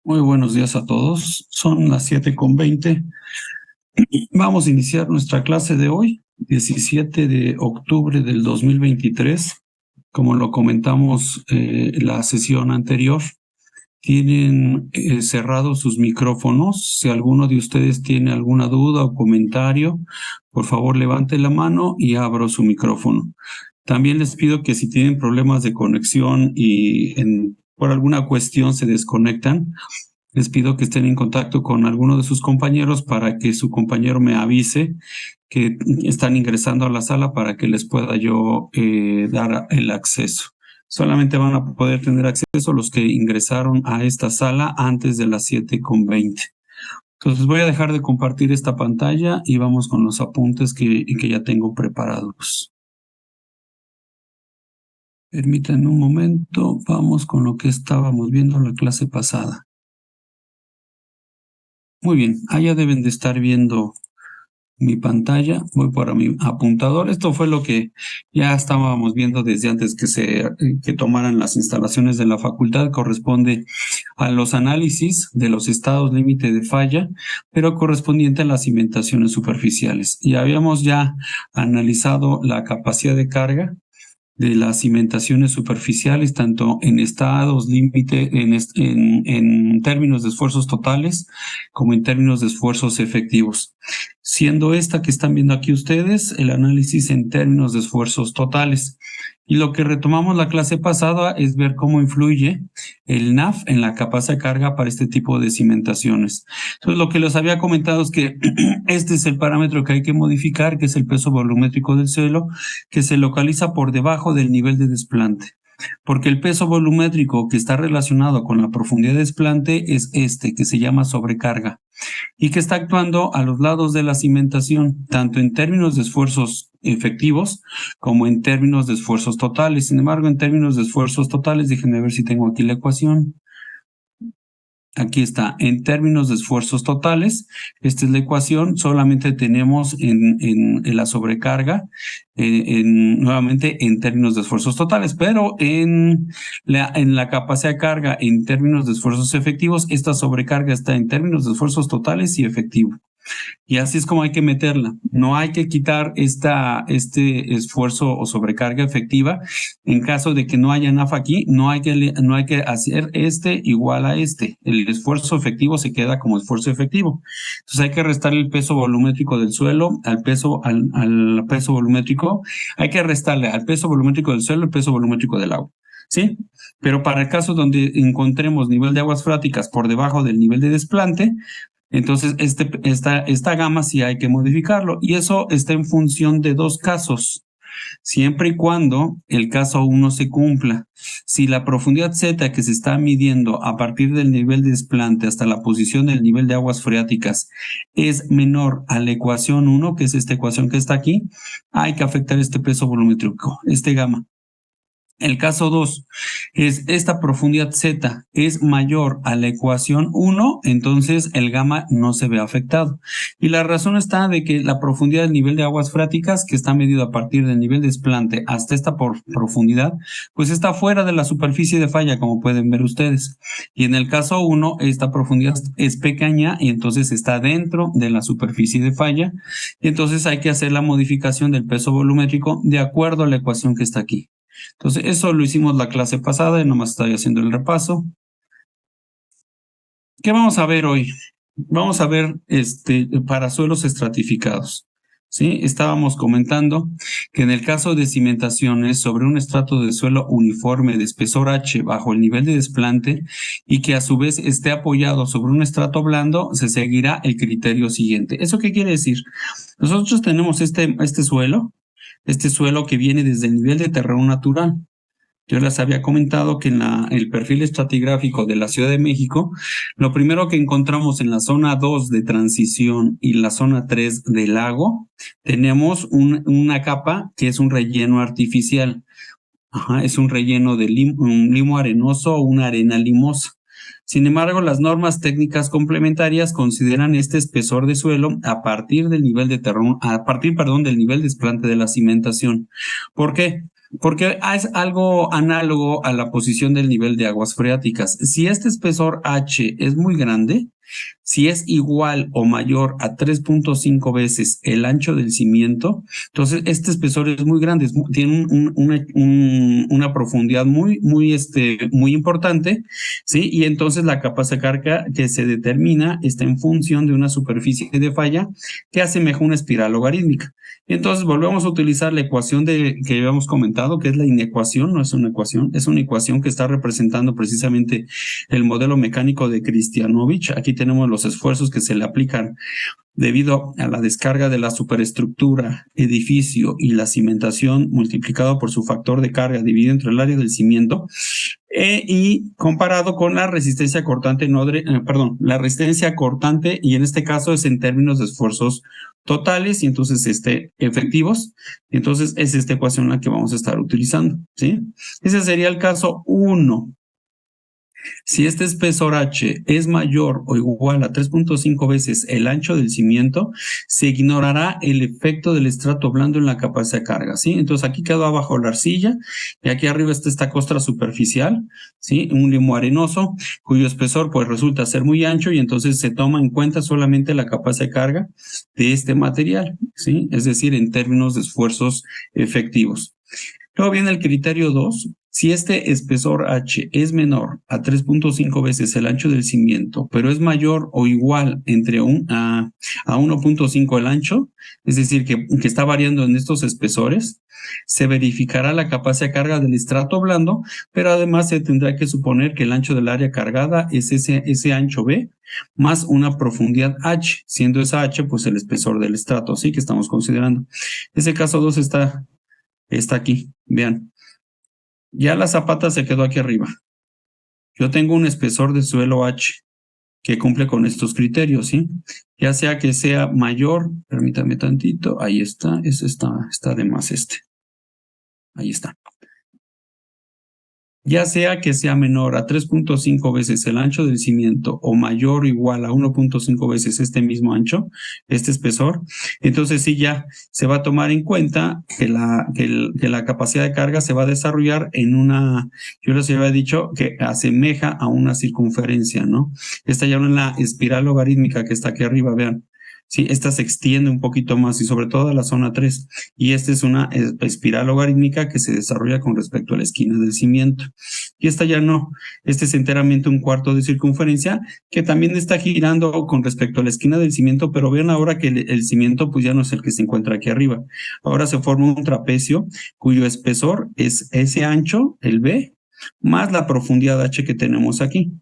Muy buenos días a todos. Son las 7:20. Vamos a iniciar nuestra clase de hoy, 17 de octubre del 2023. Como lo comentamos en la sesión anterior, tienen cerrados sus micrófonos. Si alguno de ustedes tiene alguna duda o comentario, por favor levante la mano y abro su micrófono. También les pido que si tienen problemas de conexión y por alguna cuestión se desconectan, les pido que estén en contacto con alguno de sus compañeros para que su compañero me avise que están ingresando a la sala para que les pueda yo dar el acceso. Solamente van a poder tener acceso los que ingresaron a esta sala antes de las 7:20. Entonces voy a dejar de compartir esta pantalla y vamos con los apuntes que ya tengo preparados. Permítanme un momento, vamos con lo que estábamos viendo en la clase pasada. Muy bien, allá deben de estar viendo mi pantalla. Voy para mi apuntador. Esto fue lo que ya estábamos viendo desde antes que tomaran las instalaciones de la facultad. Corresponde a los análisis de los estados límite de falla, pero correspondiente a las cimentaciones superficiales. Y habíamos ya analizado la capacidad de carga de las cimentaciones superficiales, tanto en estados límite, en términos de esfuerzos totales, como en términos de esfuerzos efectivos. Siendo esta que están viendo aquí ustedes, el análisis en términos de esfuerzos totales. Y lo que retomamos la clase pasada es ver cómo influye el NAF en la capacidad de carga para este tipo de cimentaciones. Entonces, lo que les había comentado es que este es el parámetro que hay que modificar, que es el peso volumétrico del suelo, que se localiza por debajo del nivel de desplante. Porque el peso volumétrico que está relacionado con la profundidad de desplante es este, que se llama sobrecarga, y que está actuando a los lados de la cimentación, tanto en términos de esfuerzos efectivos como en términos de esfuerzos totales. Sin embargo, en términos de esfuerzos totales, déjenme ver si tengo aquí la ecuación. Aquí está, en términos de esfuerzos totales, esta es la ecuación, solamente tenemos en la sobrecarga, nuevamente en términos de esfuerzos totales, pero en la capacidad de carga en términos de esfuerzos efectivos, esta sobrecarga está en términos de esfuerzos totales y efectivos. Y así es como hay que meterla. No hay que quitar este esfuerzo o sobrecarga efectiva. En caso de que no haya NAF aquí, no hay que hacer este igual a este. El esfuerzo efectivo se queda como esfuerzo efectivo. Entonces hay que restar el peso volumétrico del suelo al peso volumétrico. Hay que restarle al peso volumétrico del suelo el peso volumétrico del agua. ¿Sí? Pero para el caso donde encontremos nivel de aguas freáticas por debajo del nivel de desplante, entonces esta gama sí hay que modificarlo, y eso está en función de dos casos, siempre y cuando el caso 1 se cumpla. Si la profundidad Z que se está midiendo a partir del nivel de desplante hasta la posición del nivel de aguas freáticas es menor a la ecuación 1, que es esta ecuación que está aquí, hay que afectar este peso volumétrico, este gamma. El caso 2 es esta profundidad Z es mayor a la ecuación 1, entonces el gamma no se ve afectado. Y la razón está de que la profundidad del nivel de aguas freáticas, que está medido a partir del nivel de desplante hasta esta profundidad, pues está fuera de la superficie de falla, como pueden ver ustedes. Y en el caso 1, esta profundidad es pequeña y entonces está dentro de la superficie de falla. Y entonces hay que hacer la modificación del peso volumétrico de acuerdo a la ecuación que está aquí. Entonces, eso lo hicimos la clase pasada y nomás estoy haciendo el repaso. ¿Qué vamos a ver hoy? Vamos a ver para suelos estratificados. ¿Sí? Estábamos comentando que en el caso de cimentaciones sobre un estrato de suelo uniforme de espesor H bajo el nivel de desplante y que a su vez esté apoyado sobre un estrato blando, se seguirá el criterio siguiente. ¿Eso qué quiere decir? Nosotros tenemos este suelo que viene desde el nivel de terreno natural. Yo les había comentado que en el perfil estratigráfico de la Ciudad de México, lo primero que encontramos en la zona 2 de transición y la zona 3 del lago, tenemos una capa que es un relleno artificial. Es un relleno de un limo arenoso o una arena limosa. Sin embargo, las normas técnicas complementarias consideran este espesor de suelo a partir del nivel de terreno, del nivel de desplante de la cimentación. ¿Por qué? Porque es algo análogo a la posición del nivel de aguas freáticas. Si este espesor H es muy grande, si es igual o mayor a 3.5 veces el ancho del cimiento, entonces este espesor es muy grande, tiene una profundidad muy importante, ¿sí? Y entonces la capacidad de carga que se determina está en función de una superficie de falla que asemeja una espiral logarítmica. Entonces volvemos a utilizar la ecuación que habíamos comentado, que es la inecuación, no es una ecuación, es una ecuación que está representando precisamente el modelo mecánico de Kristianovich. Aquí tenemos los esfuerzos que se le aplican debido a la descarga de la superestructura, edificio y la cimentación multiplicado por su factor de carga dividido entre el área del cimiento y comparado con la resistencia cortante, la resistencia cortante, y en este caso es en términos de esfuerzos totales y entonces efectivos. Entonces es esta ecuación la que vamos a estar utilizando, ¿sí? Ese sería el caso 1. Si este espesor H es mayor o igual a 3.5 veces el ancho del cimiento, se ignorará el efecto del estrato blando en la capacidad de carga, ¿sí? Entonces aquí quedó abajo la arcilla y aquí arriba está esta costra superficial, ¿sí? Un limo arenoso cuyo espesor pues resulta ser muy ancho y entonces se toma en cuenta solamente la capacidad de carga de este material, ¿sí? Es decir, en términos de esfuerzos efectivos. Luego viene el criterio 2. Si este espesor H es menor a 3.5 veces el ancho del cimiento, pero es mayor o igual a 1.5 el ancho, es decir, que está variando en estos espesores, se verificará la capacidad de carga del estrato blando, pero además se tendrá que suponer que el ancho del área cargada es ese ancho B más una profundidad H, siendo esa H pues el espesor del estrato, ¿sí? Que estamos considerando. Ese caso 2 está aquí, vean. Ya la zapata se quedó aquí arriba. Yo tengo un espesor de suelo H que cumple con estos criterios, ¿sí? Ya sea que sea mayor, permítame tantito, ahí está, está de más ahí está. Ya sea que sea menor a 3.5 veces el ancho del cimiento o mayor o igual a 1.5 veces este mismo ancho, este espesor, entonces sí ya se va a tomar en cuenta que la capacidad de carga se va a desarrollar yo les había dicho que asemeja a una circunferencia, ¿no? Esta ya no es la espiral logarítmica que está aquí arriba, vean. Sí, esta se extiende un poquito más y sobre todo a la zona 3. Y esta es una espiral logarítmica que se desarrolla con respecto a la esquina del cimiento. Y esta ya no, este es enteramente un cuarto de circunferencia que también está girando con respecto a la esquina del cimiento, pero vean ahora que el cimiento pues ya no es el que se encuentra aquí arriba. Ahora se forma un trapecio cuyo espesor es ese ancho, el B, más la profundidad H que tenemos aquí.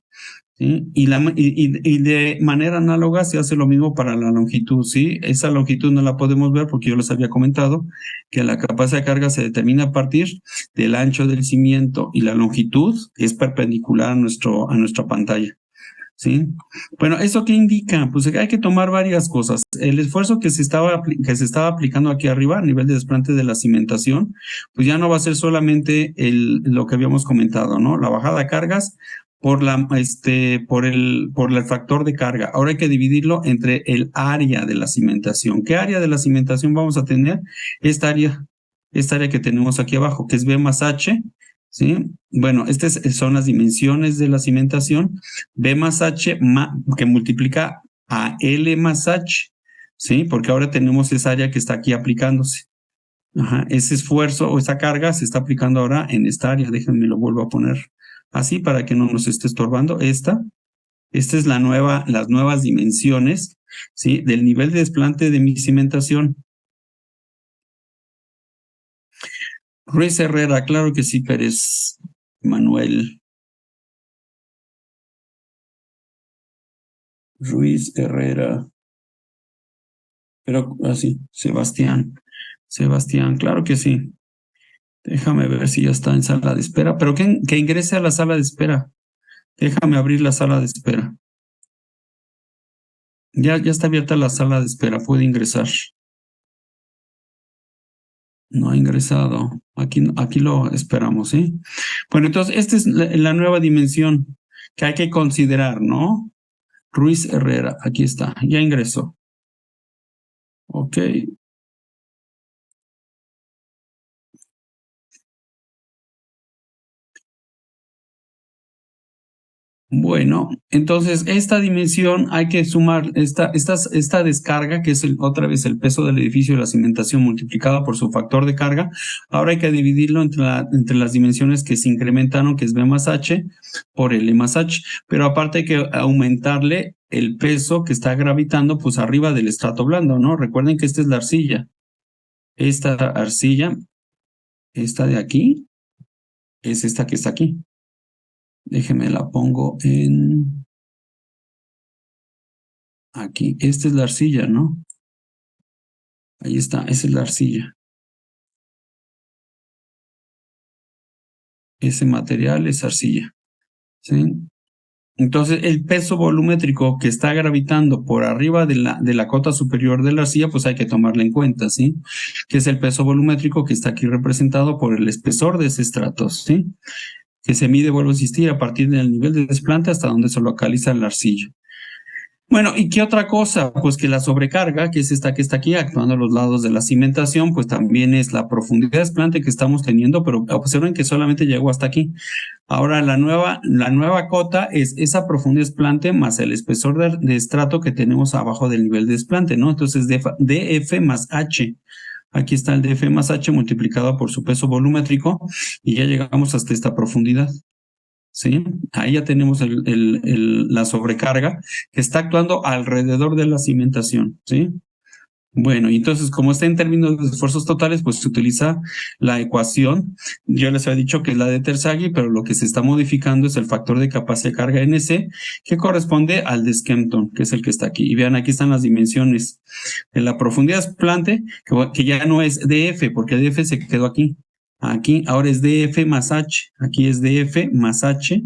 ¿Sí? Y de manera análoga se hace lo mismo para la longitud, ¿sí? Esa longitud no la podemos ver porque yo les había comentado que la capacidad de carga se determina a partir del ancho del cimiento y la longitud es perpendicular a nuestra pantalla, ¿sí? Bueno, ¿eso qué indica? Pues que hay que tomar varias cosas. El esfuerzo que se estaba aplicando aquí arriba a nivel de desplante de la cimentación, pues ya no va a ser solamente lo que habíamos comentado, ¿no? La bajada de cargas por el factor de carga. Ahora hay que dividirlo entre el área de la cimentación. ¿Qué área de la cimentación vamos a tener? Esta área que tenemos aquí abajo, que es B más H, ¿sí? Bueno, estas son las dimensiones de la cimentación. B más H que multiplica a L más H, ¿sí? Porque ahora tenemos esa área que está aquí aplicándose. Ajá, ese esfuerzo o esa carga se está aplicando ahora en esta área. Déjenme lo vuelvo a poner así para que no nos esté estorbando. Esta es las nuevas dimensiones, ¿sí? Del nivel de desplante de mi cimentación. Ruiz Herrera, claro que sí, Pérez Manuel. Ruiz Herrera. Pero así, Sebastián, claro que sí. Déjame ver si ya está en sala de espera, pero que ingrese a la sala de espera. Déjame abrir la sala de espera. Ya está abierta la sala de espera, puede ingresar. No ha ingresado. Aquí lo esperamos, ¿sí? Bueno, entonces, esta es la nueva dimensión que hay que considerar, ¿no? Ruiz Herrera, aquí está, ya ingresó. Ok. Bueno, entonces esta dimensión hay que sumar esta descarga, que es otra vez el peso del edificio de la cimentación multiplicado por su factor de carga. Ahora hay que dividirlo entre las dimensiones que se incrementaron, que es B más H, por L más H. Pero aparte hay que aumentarle el peso que está gravitando pues arriba del estrato blando, ¿no? Recuerden que esta es la arcilla. Esta arcilla, esta de aquí, es esta que está aquí. Déjeme la pongo en... Aquí, esta es la arcilla, ¿no? Ahí está, esa es la arcilla. Ese material es arcilla, ¿sí? Entonces, el peso volumétrico que está gravitando por arriba de la cota superior de la arcilla, pues hay que tomarlo en cuenta, ¿sí? Que es el peso volumétrico que está aquí representado por el espesor de ese estrato, ¿sí? Que se mide, vuelvo a insistir, a partir del nivel de desplante hasta donde se localiza la arcilla. Bueno, ¿y qué otra cosa? Pues que la sobrecarga, que es esta que está aquí actuando a los lados de la cimentación, pues también es la profundidad de desplante que estamos teniendo, pero observen que solamente llegó hasta aquí. Ahora la nueva cota es esa profundidad de desplante más el espesor de estrato que tenemos abajo del nivel de desplante, ¿no? Entonces df más h. Aquí está el df más h multiplicado por su peso volumétrico y ya llegamos hasta esta profundidad. ¿Sí? Ahí ya tenemos la sobrecarga que está actuando alrededor de la cimentación, ¿sí? Bueno, y entonces, como está en términos de esfuerzos totales, pues se utiliza la ecuación. Yo les había dicho que es la de Terzaghi, pero lo que se está modificando es el factor de capacidad de carga NC, que corresponde al de Skempton, que es el que está aquí. Y vean, aquí están las dimensiones de la profundidad de desplante, que ya no es DF, porque DF se quedó aquí. Aquí ahora es DF más H, aquí es DF más H,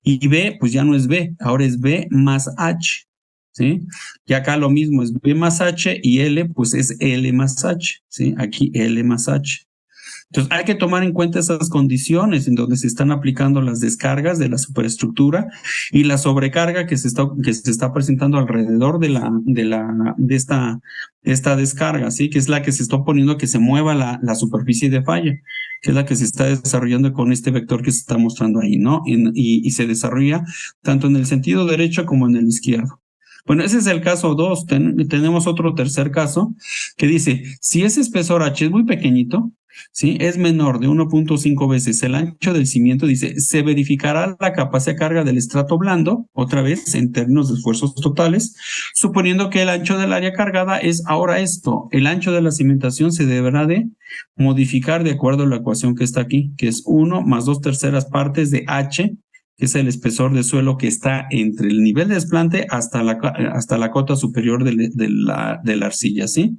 y B, pues ya no es B, ahora es B más H, ¿sí? Y acá lo mismo, es B más H y L, pues es L más H, ¿sí? Aquí L más H. Entonces hay que tomar en cuenta esas condiciones en donde se están aplicando las descargas de la superestructura y la sobrecarga que se está presentando alrededor de esta descarga, ¿sí? Que es la que se está poniendo que se mueva la superficie de falla, que es la que se está desarrollando con este vector que se está mostrando ahí, ¿no? Y se desarrolla tanto en el sentido derecho como en el izquierdo. Bueno, ese es el caso 2. Tenemos otro tercer caso que dice, si ese espesor H es muy pequeñito, ¿sí? Es menor de 1.5 veces el ancho del cimiento, dice, se verificará la capacidad de carga del estrato blando, otra vez en términos de esfuerzos totales, suponiendo que el ancho del área cargada es ahora esto, el ancho de la cimentación se deberá de modificar de acuerdo a la ecuación que está aquí, que es 1 más 2/3 partes de H, que es el espesor de suelo que está entre el nivel de desplante hasta la cota superior de la arcilla, ¿sí?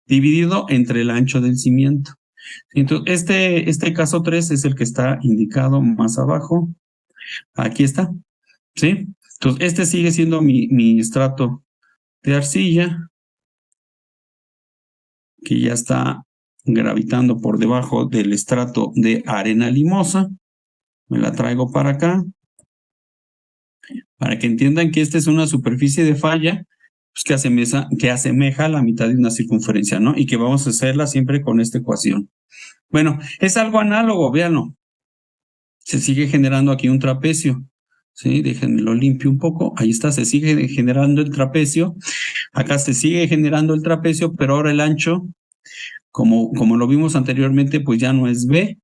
Dividido entre el ancho del cimiento. Entonces, este caso 3 es el que está indicado más abajo. Aquí está, ¿sí? Entonces, este sigue siendo mi estrato de arcilla, que ya está gravitando por debajo del estrato de arena limosa. Me la traigo para acá, para que entiendan que esta es una superficie de falla pues, que asemeja la mitad de una circunferencia, ¿no? Y que vamos a hacerla siempre con esta ecuación. Bueno, es algo análogo, véanlo. Se sigue generando aquí un trapecio. ¿Sí? Déjenme lo limpio un poco. Ahí está, se sigue generando el trapecio. Acá se sigue generando el trapecio, pero ahora el ancho, como lo vimos anteriormente, pues ya no es B.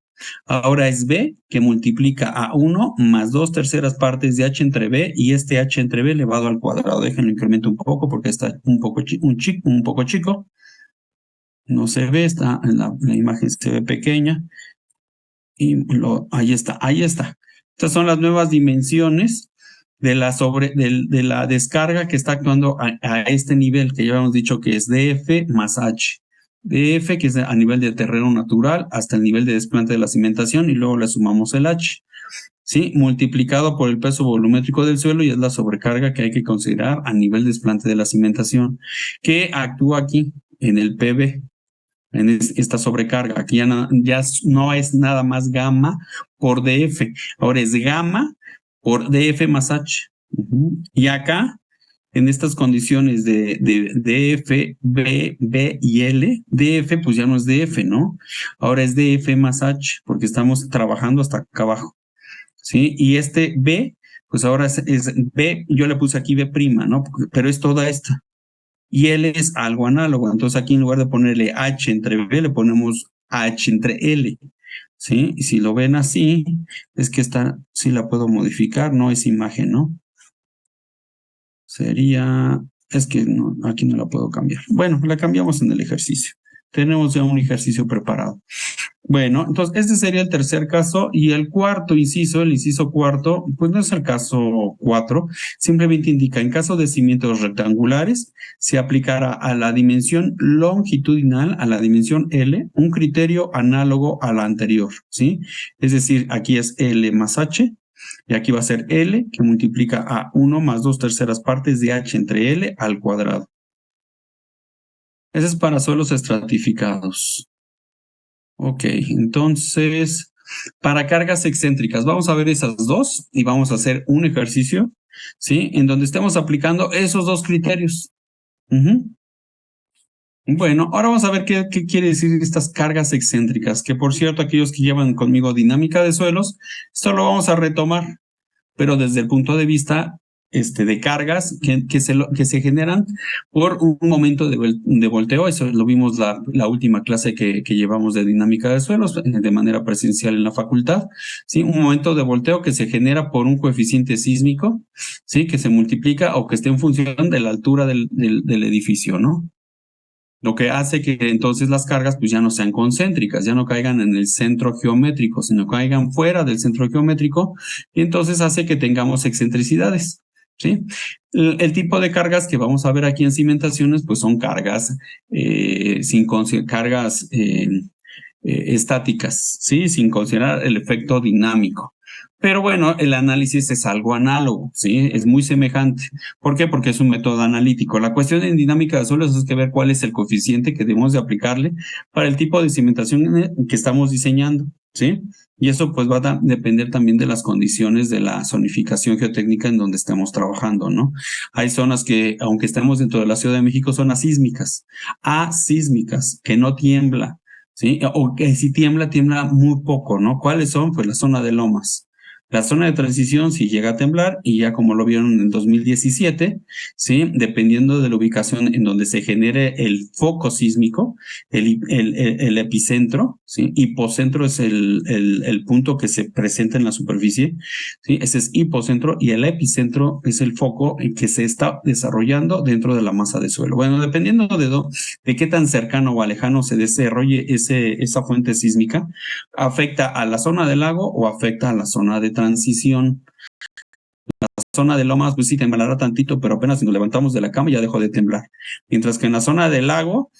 Ahora es B que multiplica a 1 más 2/3 partes de H entre B y este H entre B elevado al cuadrado. Déjenlo incremento un poco porque está un poco chico. No se ve, está en la imagen se ve pequeña. Y ahí está, ahí está. Estas son las nuevas dimensiones de la descarga que está actuando a este nivel, que ya habíamos dicho que es DF más H. DF, que es a nivel de terreno natural, hasta el nivel de desplante de la cimentación, y luego le sumamos el H, ¿sí? Multiplicado por el peso volumétrico del suelo, y es la sobrecarga que hay que considerar a nivel de desplante de la cimentación, que actúa aquí en el PB, en esta sobrecarga. Aquí ya no es nada más gamma por DF, ahora es gamma por DF más H. Y acá, en estas condiciones de DF, B y L, DF pues ya no es DF, ¿no? Ahora es DF más H, porque estamos trabajando hasta acá abajo, ¿sí? Y este B, pues ahora es B, yo le puse aquí B', ¿no? Pero es toda esta. Y L es algo análogo. Entonces aquí en lugar de ponerle H entre B, le ponemos H entre L. ¿Sí? Y si lo ven así, es que esta sí la puedo modificar, no es imagen, ¿no? Sería, es que no, aquí no la puedo cambiar. Bueno, la cambiamos en el ejercicio. Tenemos ya un ejercicio preparado. Bueno, entonces este sería el tercer caso y el cuarto inciso, el inciso cuarto, pues no es el caso 4, simplemente indica en caso de cimientos rectangulares se aplicará a la dimensión longitudinal, a la dimensión L, un criterio análogo a la anterior, ¿sí? Es decir, aquí es L más H y aquí va a ser L que multiplica a 1 más 2/3 partes de H entre L al cuadrado. Ese es para suelos estratificados. Ok, entonces, para cargas excéntricas, vamos a ver esas dos y vamos a hacer un ejercicio, ¿sí? En donde estemos aplicando esos dos criterios. Ujú. Bueno, ahora vamos a ver qué quiere decir estas cargas excéntricas, que por cierto, aquellos que llevan conmigo dinámica de suelos, esto lo vamos a retomar, pero desde el punto de vista de cargas que se generan por un momento de volteo. Eso lo vimos la última clase que llevamos de dinámica de suelos de manera presencial en la facultad. ¿Sí? Un momento de volteo que se genera por un coeficiente sísmico, ¿sí? Que se multiplica o que esté en función de la altura del edificio, ¿no? Lo que hace que entonces las cargas pues ya no sean concéntricas, ya no caigan en el centro geométrico, sino caigan fuera del centro geométrico y entonces hace que tengamos excentricidades. ¿Sí? El tipo de cargas que vamos a ver aquí en cimentaciones pues son cargas cargas estáticas, ¿sí? Sin considerar el efecto dinámico. Pero bueno, el análisis es algo análogo, ¿sí? Es muy semejante. ¿Por qué? Porque es un método analítico. La cuestión en dinámica de suelos es que ver cuál es el coeficiente que debemos de aplicarle para el tipo de cimentación que estamos diseñando, ¿sí? Y eso pues va a depender también de las condiciones de la zonificación geotécnica en donde estemos trabajando, ¿no? Hay zonas que, aunque estemos dentro de la Ciudad de México, son asísmicas, que no tiembla, ¿sí? O que si tiembla, tiembla muy poco, ¿no? ¿Cuáles son? Pues la zona de lomas. La zona de transición sí llega a temblar y ya como lo vieron en 2017, ¿sí? Dependiendo de la ubicación en donde se genere el foco sísmico, el epicentro, ¿sí? Hipocentro es el punto que se presenta en la superficie, ¿sí? Ese es hipocentro y el epicentro es el foco en que se está desarrollando dentro de la masa de suelo. Bueno, dependiendo de qué tan cercano o lejano se desarrolle esa fuente sísmica, afecta a la zona del lago o afecta a la zona de transición. La zona de lomas, pues sí temblará tantito, pero apenas si nos levantamos de la cama ya dejó de temblar. Mientras que en la zona del lago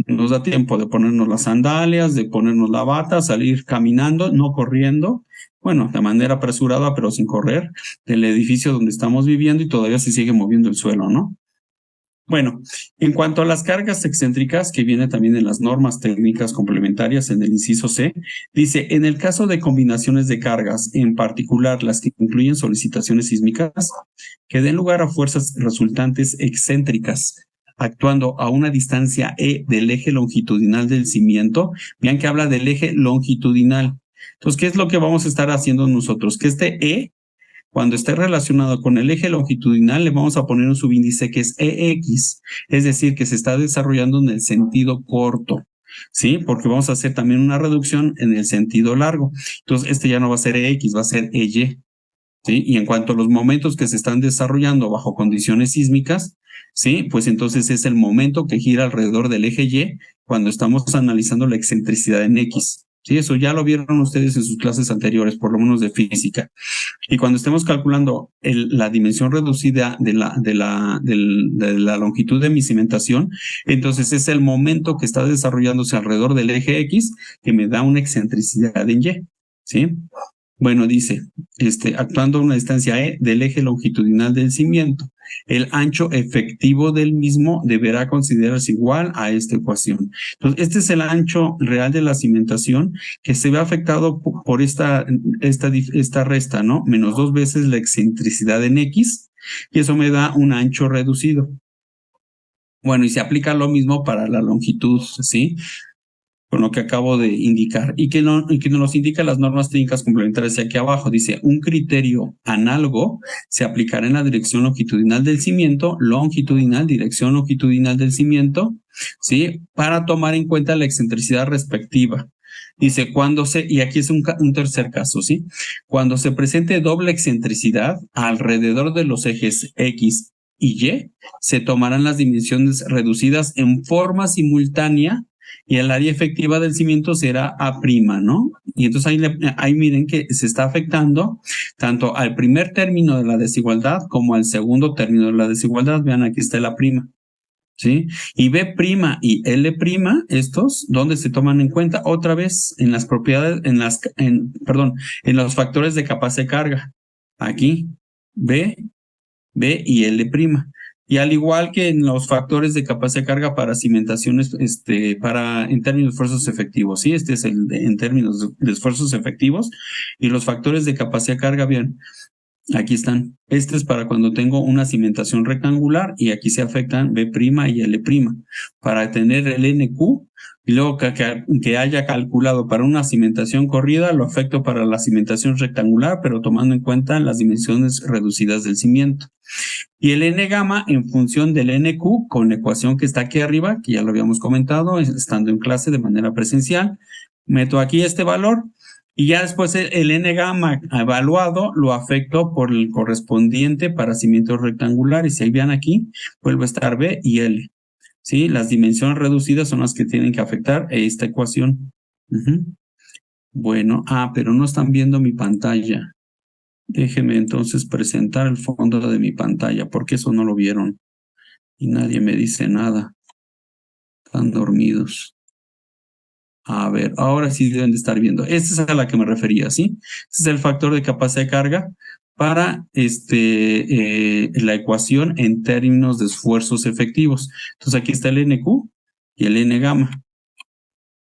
nos da tiempo de ponernos las sandalias, de ponernos la bata, salir caminando, no corriendo, bueno, de manera apresurada, pero sin correr, del edificio donde estamos viviendo y todavía se sigue moviendo el suelo, ¿no? Bueno, en cuanto a las cargas excéntricas, que viene también en las normas técnicas complementarias en el inciso C, dice, en el caso de combinaciones de cargas, en particular las que incluyen solicitaciones sísmicas, que den lugar a fuerzas resultantes excéntricas, actuando a una distancia E del eje longitudinal del cimiento, vean que habla del eje longitudinal. Entonces, ¿qué es lo que vamos a estar haciendo nosotros? Que este E cuando esté relacionado con el eje longitudinal, le vamos a poner un subíndice que es EX, es decir, que se está desarrollando en el sentido corto, ¿sí? Porque vamos a hacer también una reducción en el sentido largo. Entonces, este ya no va a ser EX, va a ser EY, ¿sí? Y en cuanto a los momentos que se están desarrollando bajo condiciones sísmicas, ¿sí? Pues entonces es el momento que gira alrededor del eje Y cuando estamos analizando la excentricidad en X. Sí, eso ya lo vieron ustedes en sus clases anteriores, por lo menos de física. Y cuando estemos calculando la dimensión reducida de la longitud de mi cimentación, entonces es el momento que está desarrollándose alrededor del eje X que me da una excentricidad en Y. ¿Sí? Bueno, dice, actuando a una distancia E del eje longitudinal del cimiento, el ancho efectivo del mismo deberá considerarse igual a esta ecuación. Entonces, este es el ancho real de la cimentación que se ve afectado por esta resta, ¿no? Menos 2 veces la excentricidad en X, y eso me da un ancho reducido. Bueno, y se aplica lo mismo para la longitud, ¿sí? con lo que acabo de indicar y que nos indica las normas técnicas complementarias aquí abajo. Dice, un criterio análogo se aplicará en la dirección longitudinal del cimiento, dirección longitudinal del cimiento, ¿sí? Para tomar en cuenta la excentricidad respectiva. Dice, y aquí es un tercer caso, ¿sí? Cuando se presente doble excentricidad alrededor de los ejes X y Y, se tomarán las dimensiones reducidas en forma simultánea y el área efectiva del cimiento será A', ¿no? Y entonces ahí miren que se está afectando tanto al primer término de la desigualdad como al segundo término de la desigualdad. Vean, aquí está la prima, ¿sí? Y B' y L', estos, ¿dónde se toman en cuenta? Otra vez en las propiedades, en los factores de capacidad de carga. Aquí, B y L'. Y al igual que en los factores de capacidad de carga para cimentaciones, en términos de esfuerzos efectivos, ¿sí? Este es en términos de esfuerzos efectivos. Y los factores de capacidad de carga, bien, aquí están. Este es para cuando tengo una cimentación rectangular y aquí se afectan B' y L'. Para tener el NQ y luego que haya calculado para una cimentación corrida, lo afecto para la cimentación rectangular, pero tomando en cuenta las dimensiones reducidas del cimiento. Y el N gamma en función del NQ con la ecuación que está aquí arriba, que ya lo habíamos comentado, estando en clase de manera presencial, meto aquí este valor y ya después el N gamma evaluado lo afecto por el correspondiente para cimientos rectangulares. Y ahí vean aquí, vuelve a estar B y L. ¿Sí? Las dimensiones reducidas son las que tienen que afectar esta ecuación. Bueno, pero no están viendo mi pantalla. Déjenme entonces presentar el fondo de mi pantalla, porque eso no lo vieron. Y nadie me dice nada. Están dormidos. A ver, ahora sí deben de estar viendo. Esta es a la que me refería, ¿sí? Este es el factor de capacidad de carga para la ecuación en términos de esfuerzos efectivos. Entonces aquí está el NQ y el N gamma.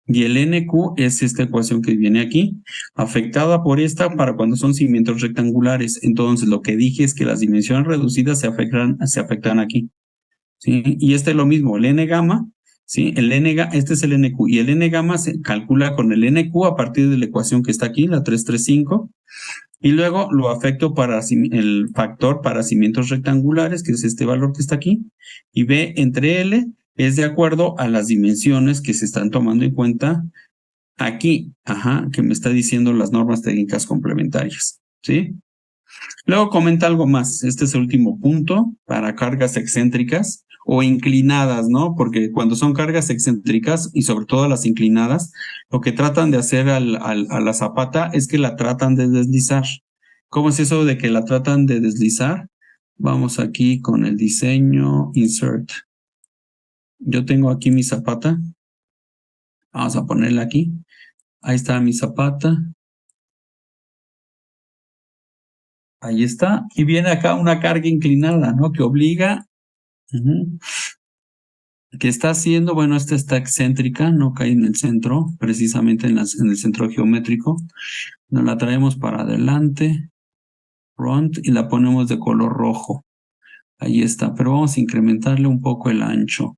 Y el NQ es esta ecuación que viene aquí, afectada por esta para cuando son cimientos rectangulares. Entonces, lo que dije es que las dimensiones reducidas se afectan aquí, ¿sí? Y este es lo mismo, el N gamma, ¿sí? Este es el NQ, y el N gamma se calcula con el NQ a partir de la ecuación que está aquí, la 335, y luego lo afecto para el factor para cimientos rectangulares, que es este valor que está aquí, y B entre L es de acuerdo a las dimensiones que se están tomando en cuenta aquí, que me está diciendo las normas técnicas complementarias, ¿sí? Luego comenta algo más. Este es el último punto para cargas excéntricas o inclinadas, ¿no? Porque cuando son cargas excéntricas y sobre todo las inclinadas, lo que tratan de hacer a la zapata es que la tratan de deslizar. ¿Cómo es eso de que la tratan de deslizar? Vamos aquí con el diseño, insert. Yo tengo aquí mi zapata. Vamos a ponerla aquí. Ahí está mi zapata. Ahí está. Y viene acá una carga inclinada, ¿no? Que obliga, que está haciendo, bueno, esta está excéntrica, no cae en el centro, precisamente en el centro geométrico. Nos la traemos para adelante, front, y la ponemos de color rojo. Ahí está, pero vamos a incrementarle un poco el ancho.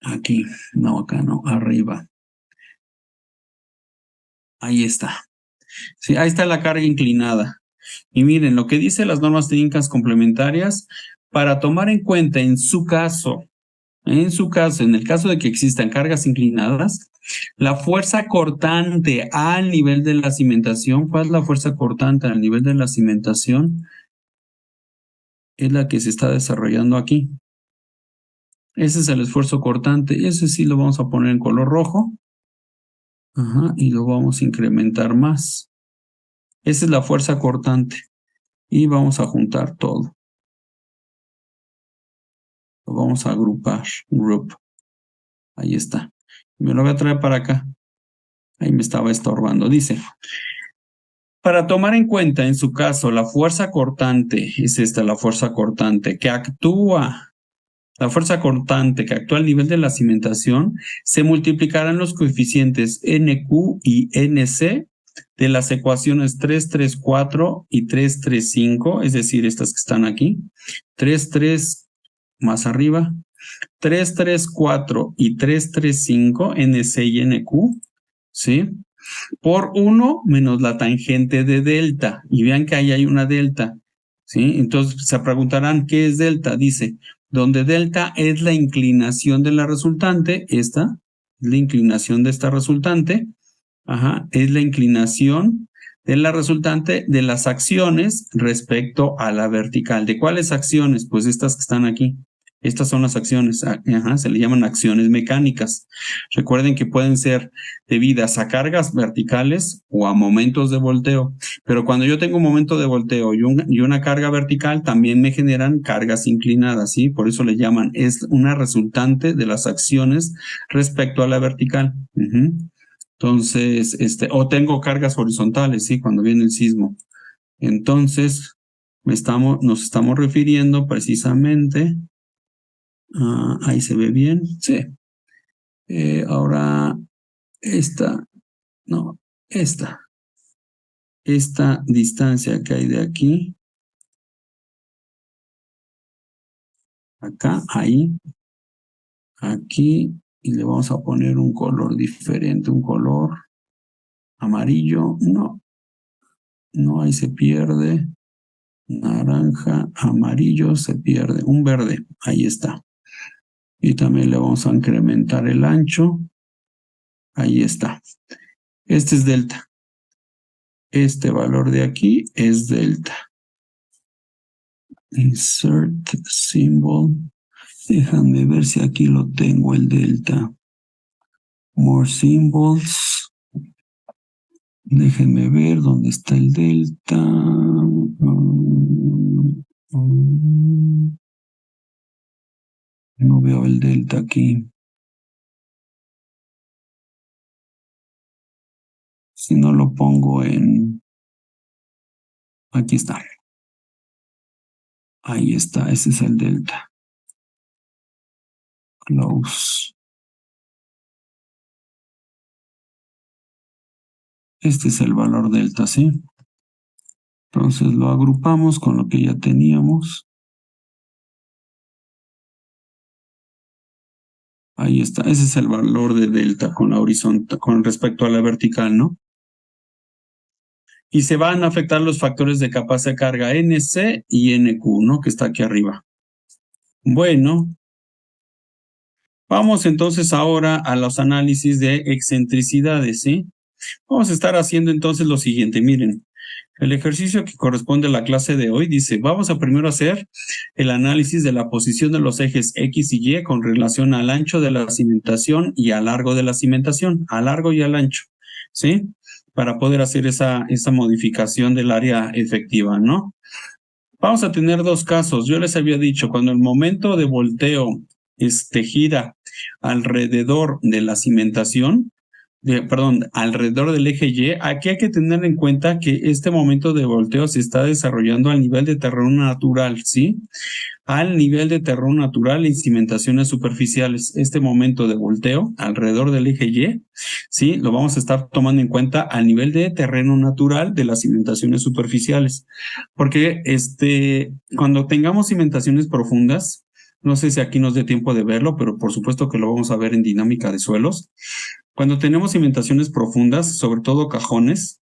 Aquí, no, acá no, arriba. Ahí está. Sí, ahí está la carga inclinada. Y miren, lo que dice las normas técnicas complementarias, para tomar en cuenta en su caso, en el caso de que existan cargas inclinadas, la fuerza cortante al nivel de la cimentación, ¿cuál es la fuerza cortante al nivel de la cimentación? Es la que se está desarrollando aquí. Ese es el esfuerzo cortante. Ese sí lo vamos a poner en color rojo. Y lo vamos a incrementar más. Esa es la fuerza cortante. Y vamos a juntar todo. Lo vamos a agrupar. Group. Ahí está. Me lo voy a traer para acá. Ahí me estaba estorbando. Dice, para tomar en cuenta, en su caso, la fuerza cortante, es esta la fuerza cortante que actúa. La fuerza cortante que actúa al nivel de la cimentación, se multiplicarán los coeficientes NQ y NC de las ecuaciones 334 y 335, es decir, estas que están aquí. 33 más arriba 334 y 335, NC y NQ, ¿sí? Por 1 menos la tangente de delta. Y vean que ahí hay una delta, ¿sí? Entonces se preguntarán, ¿qué es delta? Dice, donde delta es la inclinación de la resultante, esta es la inclinación de esta resultante, es la inclinación de la resultante de las acciones respecto a la vertical. ¿De cuáles acciones? Pues estas que están aquí. Estas son las acciones, se le llaman acciones mecánicas. Recuerden que pueden ser debidas a cargas verticales o a momentos de volteo, pero cuando yo tengo un momento de volteo y una carga vertical, también me generan cargas inclinadas, ¿sí? Por eso le llaman, es una resultante de las acciones respecto a la vertical. Entonces, o tengo cargas horizontales, ¿sí? Cuando viene el sismo. Entonces, nos estamos refiriendo precisamente, ahí se ve bien, sí. Ahora, esta distancia que hay de aquí, acá, ahí, aquí, y le vamos a poner un color diferente, un color amarillo, no, ahí se pierde. Naranja, amarillo, se pierde. Un verde, ahí está. Y también le vamos a incrementar el ancho. Ahí está. Este es delta. Este valor de aquí es delta. Insert symbol. Déjame ver si aquí lo tengo el delta. More symbols. Déjenme ver dónde está el delta. No veo el delta aquí. Si no lo pongo en... Aquí está. Ahí está, ese es el delta. Close. Este es el valor delta, ¿sí? Entonces lo agrupamos con lo que ya teníamos. Ahí está, ese es el valor de delta con la horizontal, con respecto a la vertical, ¿no? Y se van a afectar los factores de capacidad de carga NC y NQ, ¿no? Que está aquí arriba. Bueno, vamos entonces ahora a los análisis de excentricidades, ¿sí? Vamos a estar haciendo entonces lo siguiente, miren. El ejercicio que corresponde a la clase de hoy dice, vamos a primero hacer el análisis de la posición de los ejes X y Y con relación al ancho de la cimentación y al largo de la cimentación, al largo y al ancho, ¿sí? Para poder hacer esa modificación del área efectiva, ¿no? Vamos a tener dos casos. Yo les había dicho, cuando el momento de volteo gira alrededor de la cimentación, alrededor del eje Y, aquí hay que tener en cuenta que este momento de volteo se está desarrollando al nivel de terreno natural, ¿sí? Al nivel de terreno natural en cimentaciones superficiales. Este momento de volteo alrededor del eje Y, ¿sí? Lo vamos a estar tomando en cuenta al nivel de terreno natural de las cimentaciones superficiales. Porque cuando tengamos cimentaciones profundas, no sé si aquí nos dé tiempo de verlo, pero por supuesto que lo vamos a ver en dinámica de suelos. Cuando tenemos cimentaciones profundas, sobre todo cajones,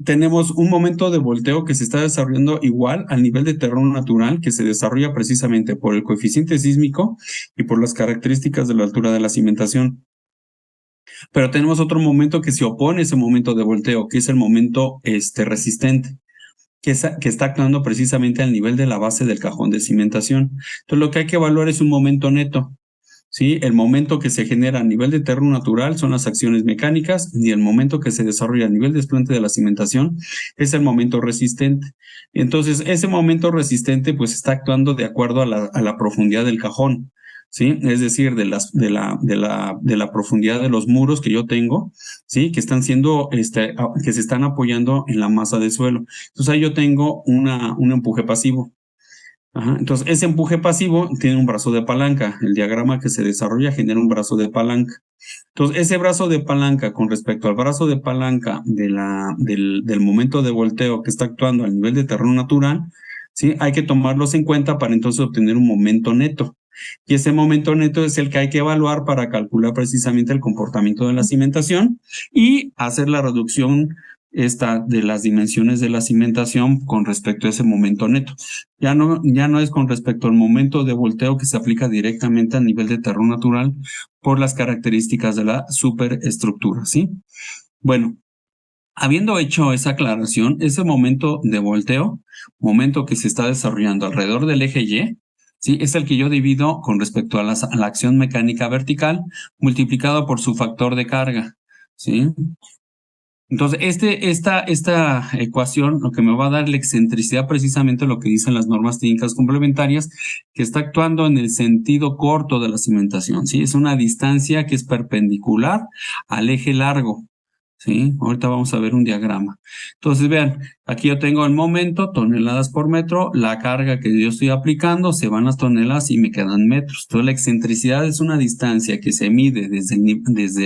tenemos un momento de volteo que se está desarrollando igual al nivel de terreno natural que se desarrolla precisamente por el coeficiente sísmico y por las características de la altura de la cimentación. Pero tenemos otro momento que se opone a ese momento de volteo, que es el momento resistente, que está actuando precisamente al nivel de la base del cajón de cimentación. Entonces lo que hay que evaluar es un momento neto. ¿Sí? El momento que se genera a nivel de terreno natural son las acciones mecánicas y el momento que se desarrolla a nivel desplante de la cimentación es el momento resistente. Entonces, ese momento resistente pues está actuando de acuerdo a la profundidad del cajón, ¿sí? Es decir, de la profundidad de los muros que yo tengo, ¿sí? Que están siendo, que se están apoyando en la masa de suelo. Entonces, ahí yo tengo un empuje pasivo. Entonces, ese empuje pasivo tiene un brazo de palanca. El diagrama que se desarrolla genera un brazo de palanca. Entonces, ese brazo de palanca con respecto al brazo de palanca del momento de volteo que está actuando al nivel de terreno natural, ¿sí? Hay que tomarlos en cuenta para entonces obtener un momento neto. Y ese momento neto es el que hay que evaluar para calcular precisamente el comportamiento de la cimentación y hacer la reducción de las dimensiones de la cimentación con respecto a ese momento neto. Ya no es con respecto al momento de volteo que se aplica directamente a nivel de terreno natural por las características de la superestructura, ¿sí? Bueno, habiendo hecho esa aclaración, ese momento de volteo, momento que se está desarrollando alrededor del eje Y, ¿sí? Es el que yo divido con respecto a la acción mecánica vertical multiplicado por su factor de carga, ¿sí? Entonces, esta ecuación lo que me va a dar la excentricidad, precisamente lo que dicen las normas técnicas complementarias, que está actuando en el sentido corto de la cimentación, ¿sí? Es una distancia que es perpendicular al eje largo, ¿sí? Ahorita vamos a ver un diagrama. Entonces, vean, aquí yo tengo el momento, toneladas por metro, la carga que yo estoy aplicando, se van las toneladas y me quedan metros. Entonces, la excentricidad es una distancia que se mide desde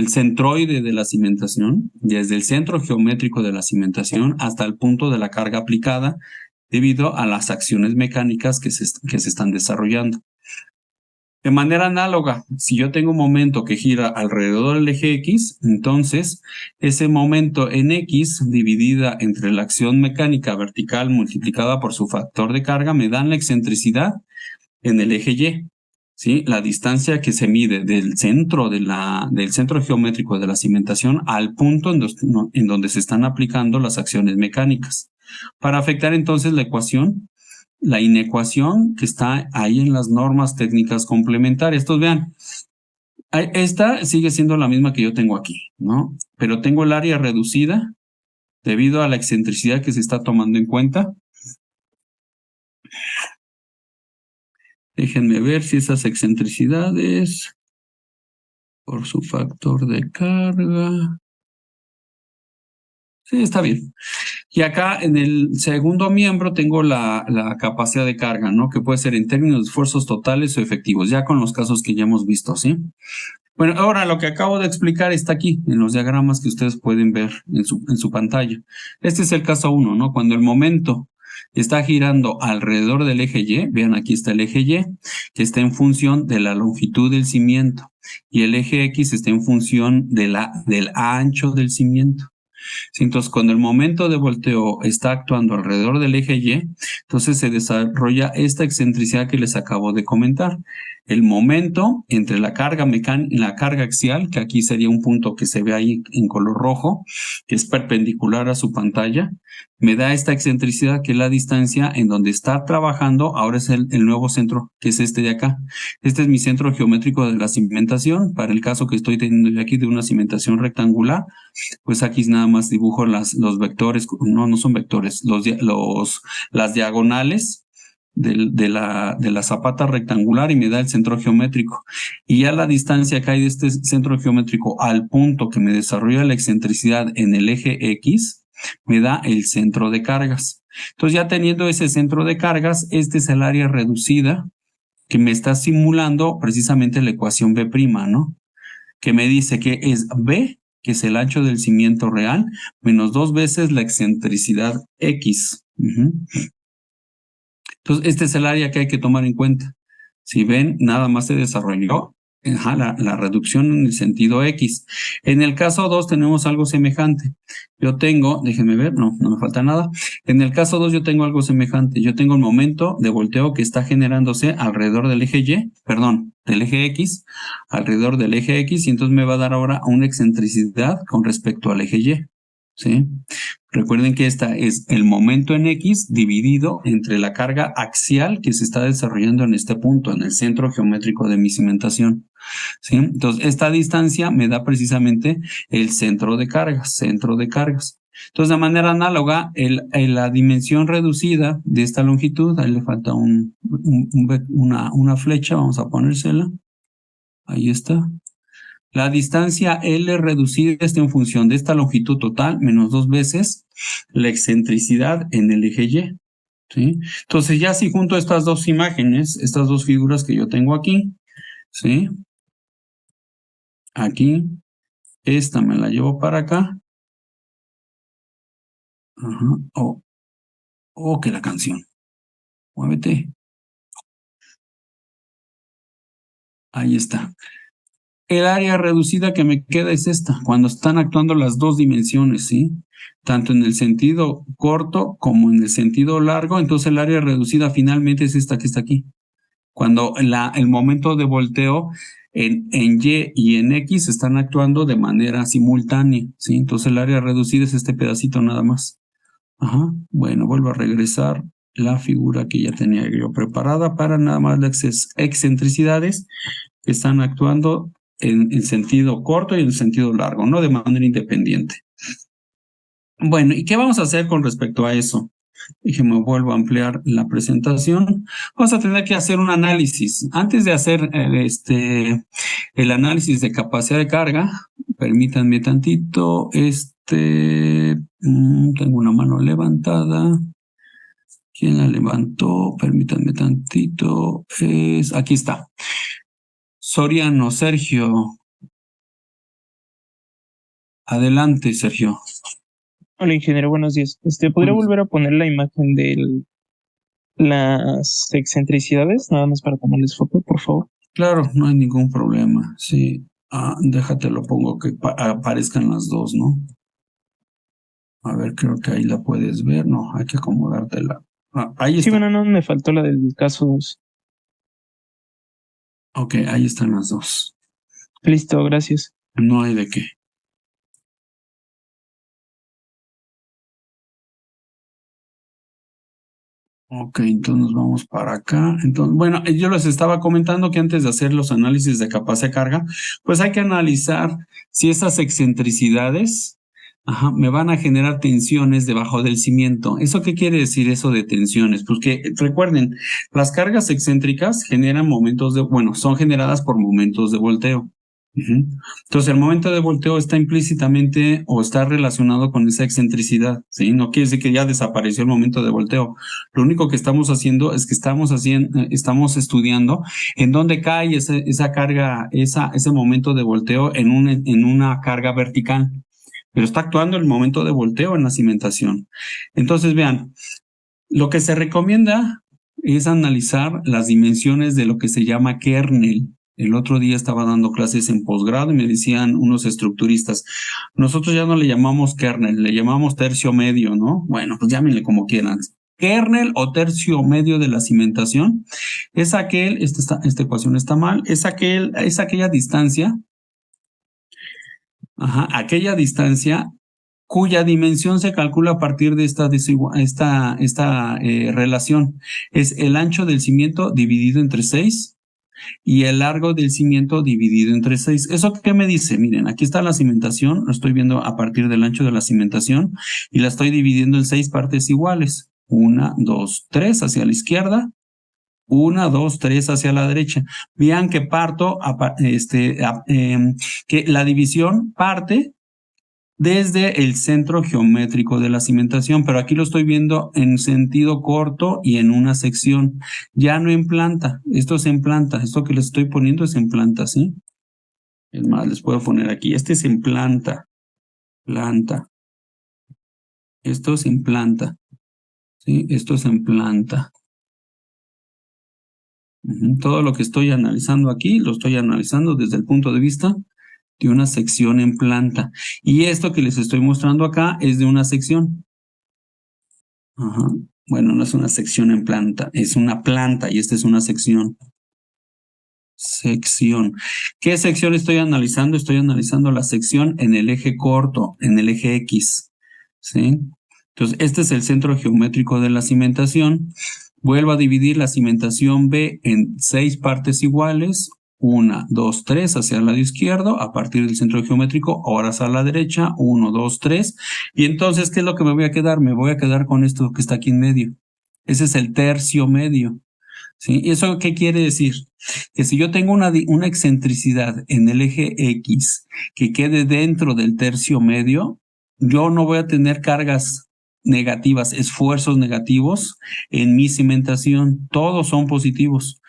el centroide de la cimentación, desde el centro geométrico de la cimentación hasta el punto de la carga aplicada debido a las acciones mecánicas que se están desarrollando. De manera análoga, si yo tengo un momento que gira alrededor del eje X, entonces ese momento en X dividida entre la acción mecánica vertical multiplicada por su factor de carga me dan la excentricidad en el eje Y. ¿Sí? La distancia que se mide del centro del centro geométrico de la cimentación al punto en donde se están aplicando las acciones mecánicas. Para afectar entonces la inecuación que está ahí en las normas técnicas complementarias. Entonces vean, esta sigue siendo la misma que yo tengo aquí, ¿no? Pero tengo el área reducida debido a la excentricidad que se está tomando en cuenta. Déjenme ver si esas excentricidades por su factor de carga. Sí, está bien. Y acá en el segundo miembro tengo la capacidad de carga, ¿no? Que puede ser en términos de esfuerzos totales o efectivos, ya con los casos que ya hemos visto, ¿sí? Bueno, ahora lo que acabo de explicar está aquí, en los diagramas que ustedes pueden ver en su pantalla. Este es el caso 1, ¿no? Cuando el momento está girando alrededor del eje Y, vean aquí está el eje Y, que está en función de la longitud del cimiento, y el eje X está en función del ancho del cimiento. Entonces, cuando el momento de volteo está actuando alrededor del eje Y, entonces se desarrolla esta excentricidad que les acabo de comentar. El momento entre la carga axial, que aquí sería un punto que se ve ahí en color rojo, que es perpendicular a su pantalla, me da esta excentricidad que es la distancia en donde está trabajando. Ahora es el nuevo centro, que es este de acá. Este es mi centro geométrico de la cimentación. Para el caso que estoy teniendo aquí de una cimentación rectangular, pues aquí nada más dibujo los vectores, no son vectores, las diagonales de la zapata rectangular y me da el centro geométrico. Y ya la distancia que hay de este centro geométrico al punto que me desarrolla la excentricidad en el eje X, me da el centro de cargas. Entonces, ya teniendo ese centro de cargas, este es el área reducida que me está simulando precisamente la ecuación B', ¿no? Que me dice que es B, que es el ancho del cimiento real, menos 2 veces la excentricidad X. Entonces, este es el área que hay que tomar en cuenta. Si ven, nada más se desarrolló la reducción en el sentido X. En el caso 2 tenemos algo semejante. Yo tengo, déjenme ver, no me falta nada. En el caso 2 yo tengo algo semejante. Yo tengo el momento de volteo que está generándose alrededor del eje Y, perdón, del eje X, alrededor del eje X, y entonces me va a dar ahora una excentricidad con respecto al eje Y. ¿Sí? Recuerden que esta es el momento en X dividido entre la carga axial que se está desarrollando en este punto, en el centro geométrico de mi cimentación. ¿Sí? Entonces, esta distancia me da precisamente el centro de cargas, Entonces, de manera análoga, la dimensión reducida de esta longitud, ahí le falta una flecha, vamos a ponérsela. Ahí está. La distancia L reducida está en función de esta longitud total menos 2 veces la excentricidad en el eje Y. ¿Sí? Entonces, ya si junto estas dos imágenes, estas dos figuras que yo tengo aquí, ¿sí? Aquí, esta me la llevo para acá. Ajá. Oh, que la canción. Muévete. Ahí está. El área reducida que me queda es esta, cuando están actuando las dos dimensiones, ¿sí? Tanto en el sentido corto como en el sentido largo. Entonces el área reducida finalmente es esta que está aquí. Cuando el momento de volteo en Y y en X están actuando de manera simultánea, ¿sí? Entonces el área reducida es este pedacito nada más. Ajá. Bueno, vuelvo a regresar la figura que ya tenía yo preparada para nada más las excentricidades que están actuando en sentido corto y en sentido largo, no de manera independiente. Bueno, ¿y qué vamos a hacer con respecto a eso? Déjeme vuelvo a ampliar la presentación. Vamos a tener que hacer un análisis. Antes de hacer el análisis de capacidad de carga, permítanme tantito, tengo una mano levantada. ¿Quién la levantó? Permítanme tantito. Aquí está. Soriano, Sergio. Adelante, Sergio. Hola, ingeniero, buenos días. ¿Podría Bueno, volver a poner la imagen de las excentricidades? Nada más para tomarles foto, por favor. claro, no hay ningún problema. Sí, déjate lo pongo que aparezcan las dos, ¿no? A ver, creo que ahí la puedes ver. No, hay que acomodártela. Ahí Sí, está. bueno, no, me faltó la del caso 2. Ok, ahí están las dos. Listo, gracias. No hay de qué. Ok, entonces nos vamos para acá. Entonces, bueno, yo les estaba comentando que antes de hacer los análisis de capacidad de carga, pues hay que analizar si esas excentricidades, me van a generar tensiones debajo del cimiento. ¿Eso qué quiere decir eso de tensiones? Pues que recuerden, las cargas excéntricas generan momentos bueno, son generadas por momentos de volteo. Entonces, el momento de volteo está implícitamente o está relacionado con esa excentricidad, ¿sí? No quiere decir que ya desapareció el momento de volteo. Lo único que estamos haciendo es que estamos estudiando en dónde cae esa carga, ese momento de volteo en una carga vertical, pero está actuando el momento de volteo en la cimentación. Entonces, vean, lo que se recomienda es analizar las dimensiones de lo que se llama kernel. El otro día estaba dando clases en posgrado y me decían unos estructuristas, nosotros ya no le llamamos kernel, le llamamos tercio medio, ¿no? Bueno, pues llámenle como quieran. Kernel o tercio medio de la cimentación es esta ecuación está mal, es aquella distancia, aquella distancia cuya dimensión se calcula a partir de esta relación. Es el ancho del cimiento dividido entre 6 y el largo del cimiento dividido entre 6. ¿Eso qué me dice? Miren, aquí está la cimentación, lo estoy viendo a partir del ancho de la cimentación y la estoy dividiendo en 6 partes iguales. 1, 2, 3 hacia la izquierda, 1, 2, 3 hacia la derecha. Vean que que la división parte desde el centro geométrico de la cimentación, pero aquí lo estoy viendo en sentido corto y en una sección, ya no en planta. Esto es en planta, esto que les estoy poniendo es en planta, ¿sí? Es más, les puedo poner aquí, este es en planta, esto es en planta, ¿sí? Esto es en planta. Todo lo que estoy analizando aquí, lo estoy analizando desde el punto de vista de una sección en planta. Y esto que les estoy mostrando acá es de una sección. Bueno, no es una sección en planta, es una planta y esta es una sección. Sección. ¿Qué sección estoy analizando? Estoy analizando la sección en el eje corto, en el eje X. ¿Sí? Entonces, este es el centro geométrico de la cimentación. Vuelvo a dividir la cimentación B en 6 partes iguales. 1, 2, 3 hacia el lado izquierdo, a partir del centro geométrico, ahora hacia la derecha, 1, 2, 3. Y entonces, ¿qué es lo que me voy a quedar? Me voy a quedar con esto que está aquí en medio. Ese es el tercio medio. ¿Sí? ¿Y eso qué quiere decir? Que si yo tengo una excentricidad en el eje X que quede dentro del tercio medio, yo no voy a tener cargas negativas, esfuerzos negativos en mi cimentación. Todos son positivos.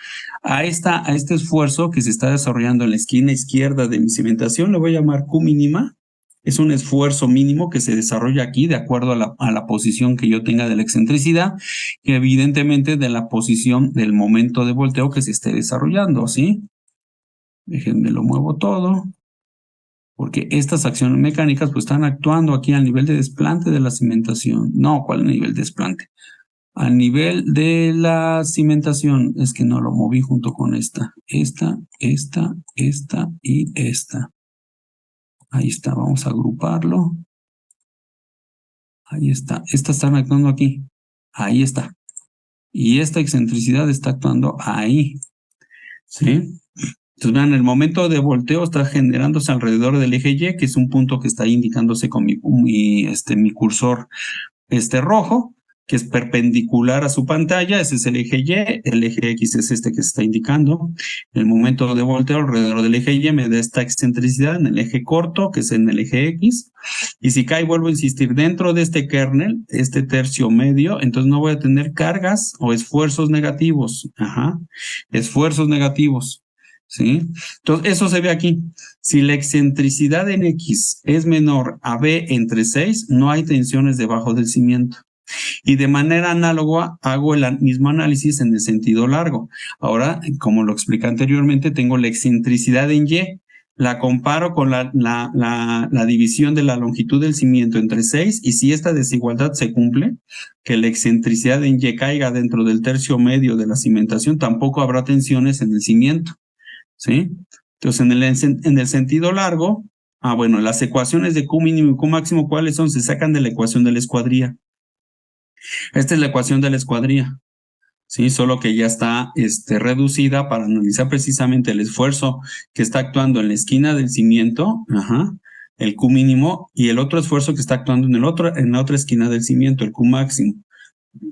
A este esfuerzo que se está desarrollando en la esquina izquierda de mi cimentación le voy a llamar Q mínima. Es un esfuerzo mínimo que se desarrolla aquí de acuerdo a la posición que yo tenga de la excentricidad, que evidentemente de la posición del momento de volteo que se esté desarrollando, ¿sí? Déjenme lo muevo todo, porque estas acciones mecánicas pues están actuando aquí al nivel de desplante de la cimentación. No, ¿cuál nivel de desplante? Al nivel de la cimentación, es que no lo moví junto con esta y esta. Ahí está, vamos a agruparlo. Ahí está, estas están actuando aquí. Ahí está. Y esta excentricidad está actuando ahí. ¿Sí? Entonces, vean, el momento de volteo está generándose alrededor del eje Y, que es un punto que está indicándose con mi cursor rojo, que es perpendicular a su pantalla. Ese es el eje Y. El eje X es este que se está indicando. El momento de volteo alrededor del eje Y me da esta excentricidad en el eje corto, que es en el eje X. Y si cae, vuelvo a insistir, dentro de este kernel, este tercio medio, entonces no voy a tener cargas o esfuerzos negativos. Ajá. Esfuerzos negativos. ¿Sí? Entonces, eso se ve aquí. Si la excentricidad en X es menor a B entre 6, no hay tensiones debajo del cimiento. Y de manera análoga hago el mismo análisis en el sentido largo. Ahora, como lo expliqué anteriormente, tengo la excentricidad en Y. La comparo con la división de la longitud del cimiento entre 6, y si esta desigualdad se cumple, que la excentricidad en Y caiga dentro del tercio medio de la cimentación, tampoco habrá tensiones en el cimiento. ¿Sí? Entonces, en el sentido largo, bueno, las ecuaciones de Q mínimo y Q máximo, ¿cuáles son? Se sacan de la ecuación de la escuadría. Esta es la ecuación de la escuadría, ¿sí? Solo que ya está reducida para analizar precisamente el esfuerzo que está actuando en la esquina del cimiento, el Q mínimo, y el otro esfuerzo que está actuando en la otra esquina del cimiento, el Q máximo.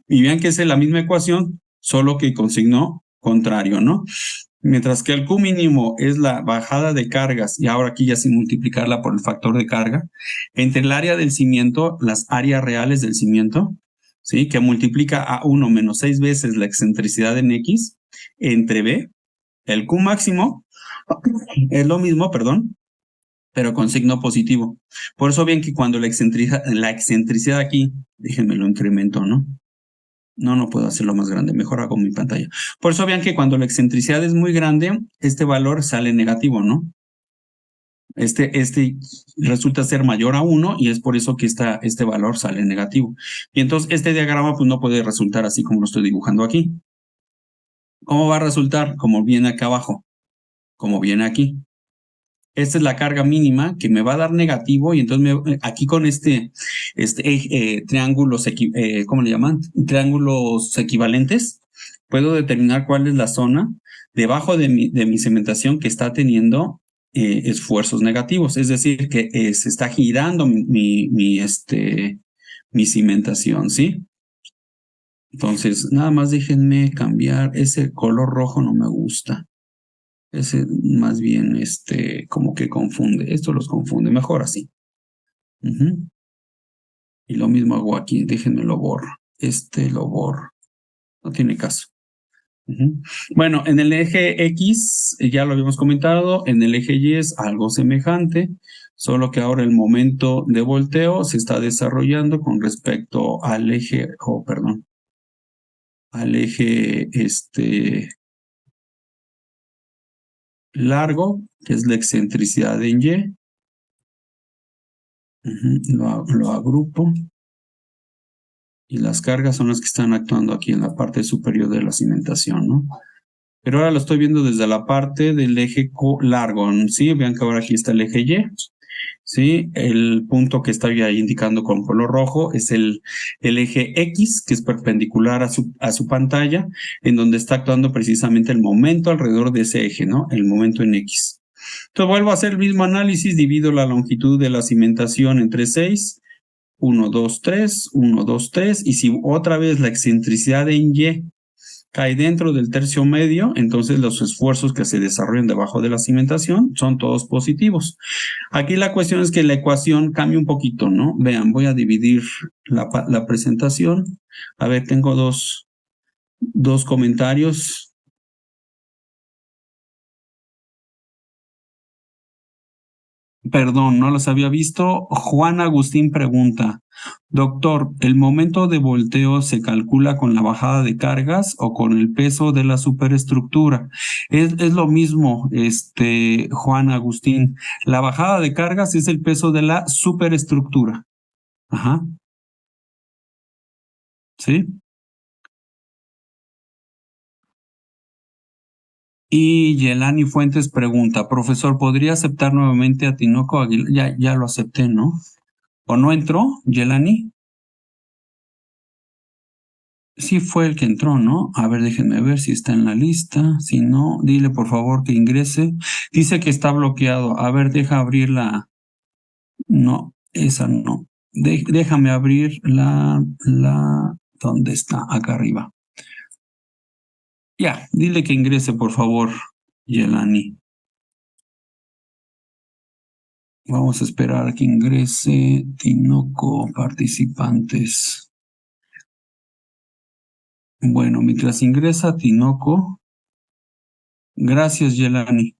Y vean que es la misma ecuación, solo que con signo contrario, ¿no? Mientras que el Q mínimo es la bajada de cargas, y ahora aquí ya sin multiplicarla por el factor de carga, entre el área del cimiento, las áreas reales del cimiento, ¿sí? Que multiplica a 1 menos 6 veces la excentricidad en X, entre B, el Q máximo es lo mismo, perdón, pero con signo positivo. Por eso bien que cuando la excentricidad aquí, déjenme lo incremento, ¿no? No puedo hacerlo más grande, mejor hago mi pantalla. Por eso vean que cuando la excentricidad es muy grande, este valor sale negativo, ¿no? Este resulta ser mayor a 1 y es por eso que este valor sale negativo. Y entonces este diagrama pues no puede resultar así como lo estoy dibujando aquí. ¿Cómo va a resultar? Como viene acá abajo, como viene aquí. Esta es la carga mínima que me va a dar negativo y entonces aquí con triángulos, ¿cómo le llaman? Triángulos equivalentes, puedo determinar cuál es la zona debajo de mi cimentación que está teniendo esfuerzos negativos. Es decir, que se está girando mi cimentación, ¿sí? Entonces, nada más déjenme cambiar ese color rojo, no me gusta. Ese más bien, como que confunde. Esto los confunde. Mejor así. Y lo mismo hago aquí. Déjenme lo borro. Lo borro. No tiene caso. Bueno, en el eje X, ya lo habíamos comentado. En el eje Y es algo semejante. Solo que ahora el momento de volteo se está desarrollando con respecto al eje, perdón, al eje largo, que es la excentricidad en Y. Lo agrupo. Y las cargas son las que están actuando aquí en la parte superior de la cimentación, ¿no? Pero ahora lo estoy viendo desde la parte del eje largo, ¿sí? Vean que ahora aquí está el eje Y, ¿sí? El punto que estoy ahí indicando con color rojo es el eje X, que es perpendicular a su pantalla, en donde está actuando precisamente el momento alrededor de ese eje, ¿no? El momento en X. Entonces vuelvo a hacer el mismo análisis, divido la longitud de la cimentación entre 6, 1, 2, 3, 1, 2, 3, y si otra vez la excentricidad en Y cae dentro del tercio medio, entonces los esfuerzos que se desarrollan debajo de la cimentación son todos positivos. Aquí la cuestión es que la ecuación cambia un poquito, ¿no? Vean, voy a dividir la presentación. A ver, tengo dos comentarios. Perdón, no los había visto. Juan Agustín pregunta, doctor, ¿el momento de volteo se calcula con la bajada de cargas o con el peso de la superestructura? Es lo mismo, Juan Agustín. La bajada de cargas es el peso de la superestructura. Ajá, ¿sí? Y Yelani Fuentes pregunta, profesor, ¿podría aceptar nuevamente a Tinoco Aguilar? Ya lo acepté, ¿no? ¿O no entró, Yelani? Sí fue el que entró, ¿no? A ver, déjenme ver si está en la lista. Si no, dile por favor que ingrese. Dice que está bloqueado. A ver, deja abrir la... No, esa no. Déjame abrir ¿Dónde está? Acá arriba. Ya, dile que ingrese, por favor, Yelani. Vamos a esperar a que ingrese Tinoco participantes. Bueno, mientras ingresa Tinoco, gracias, Yelani.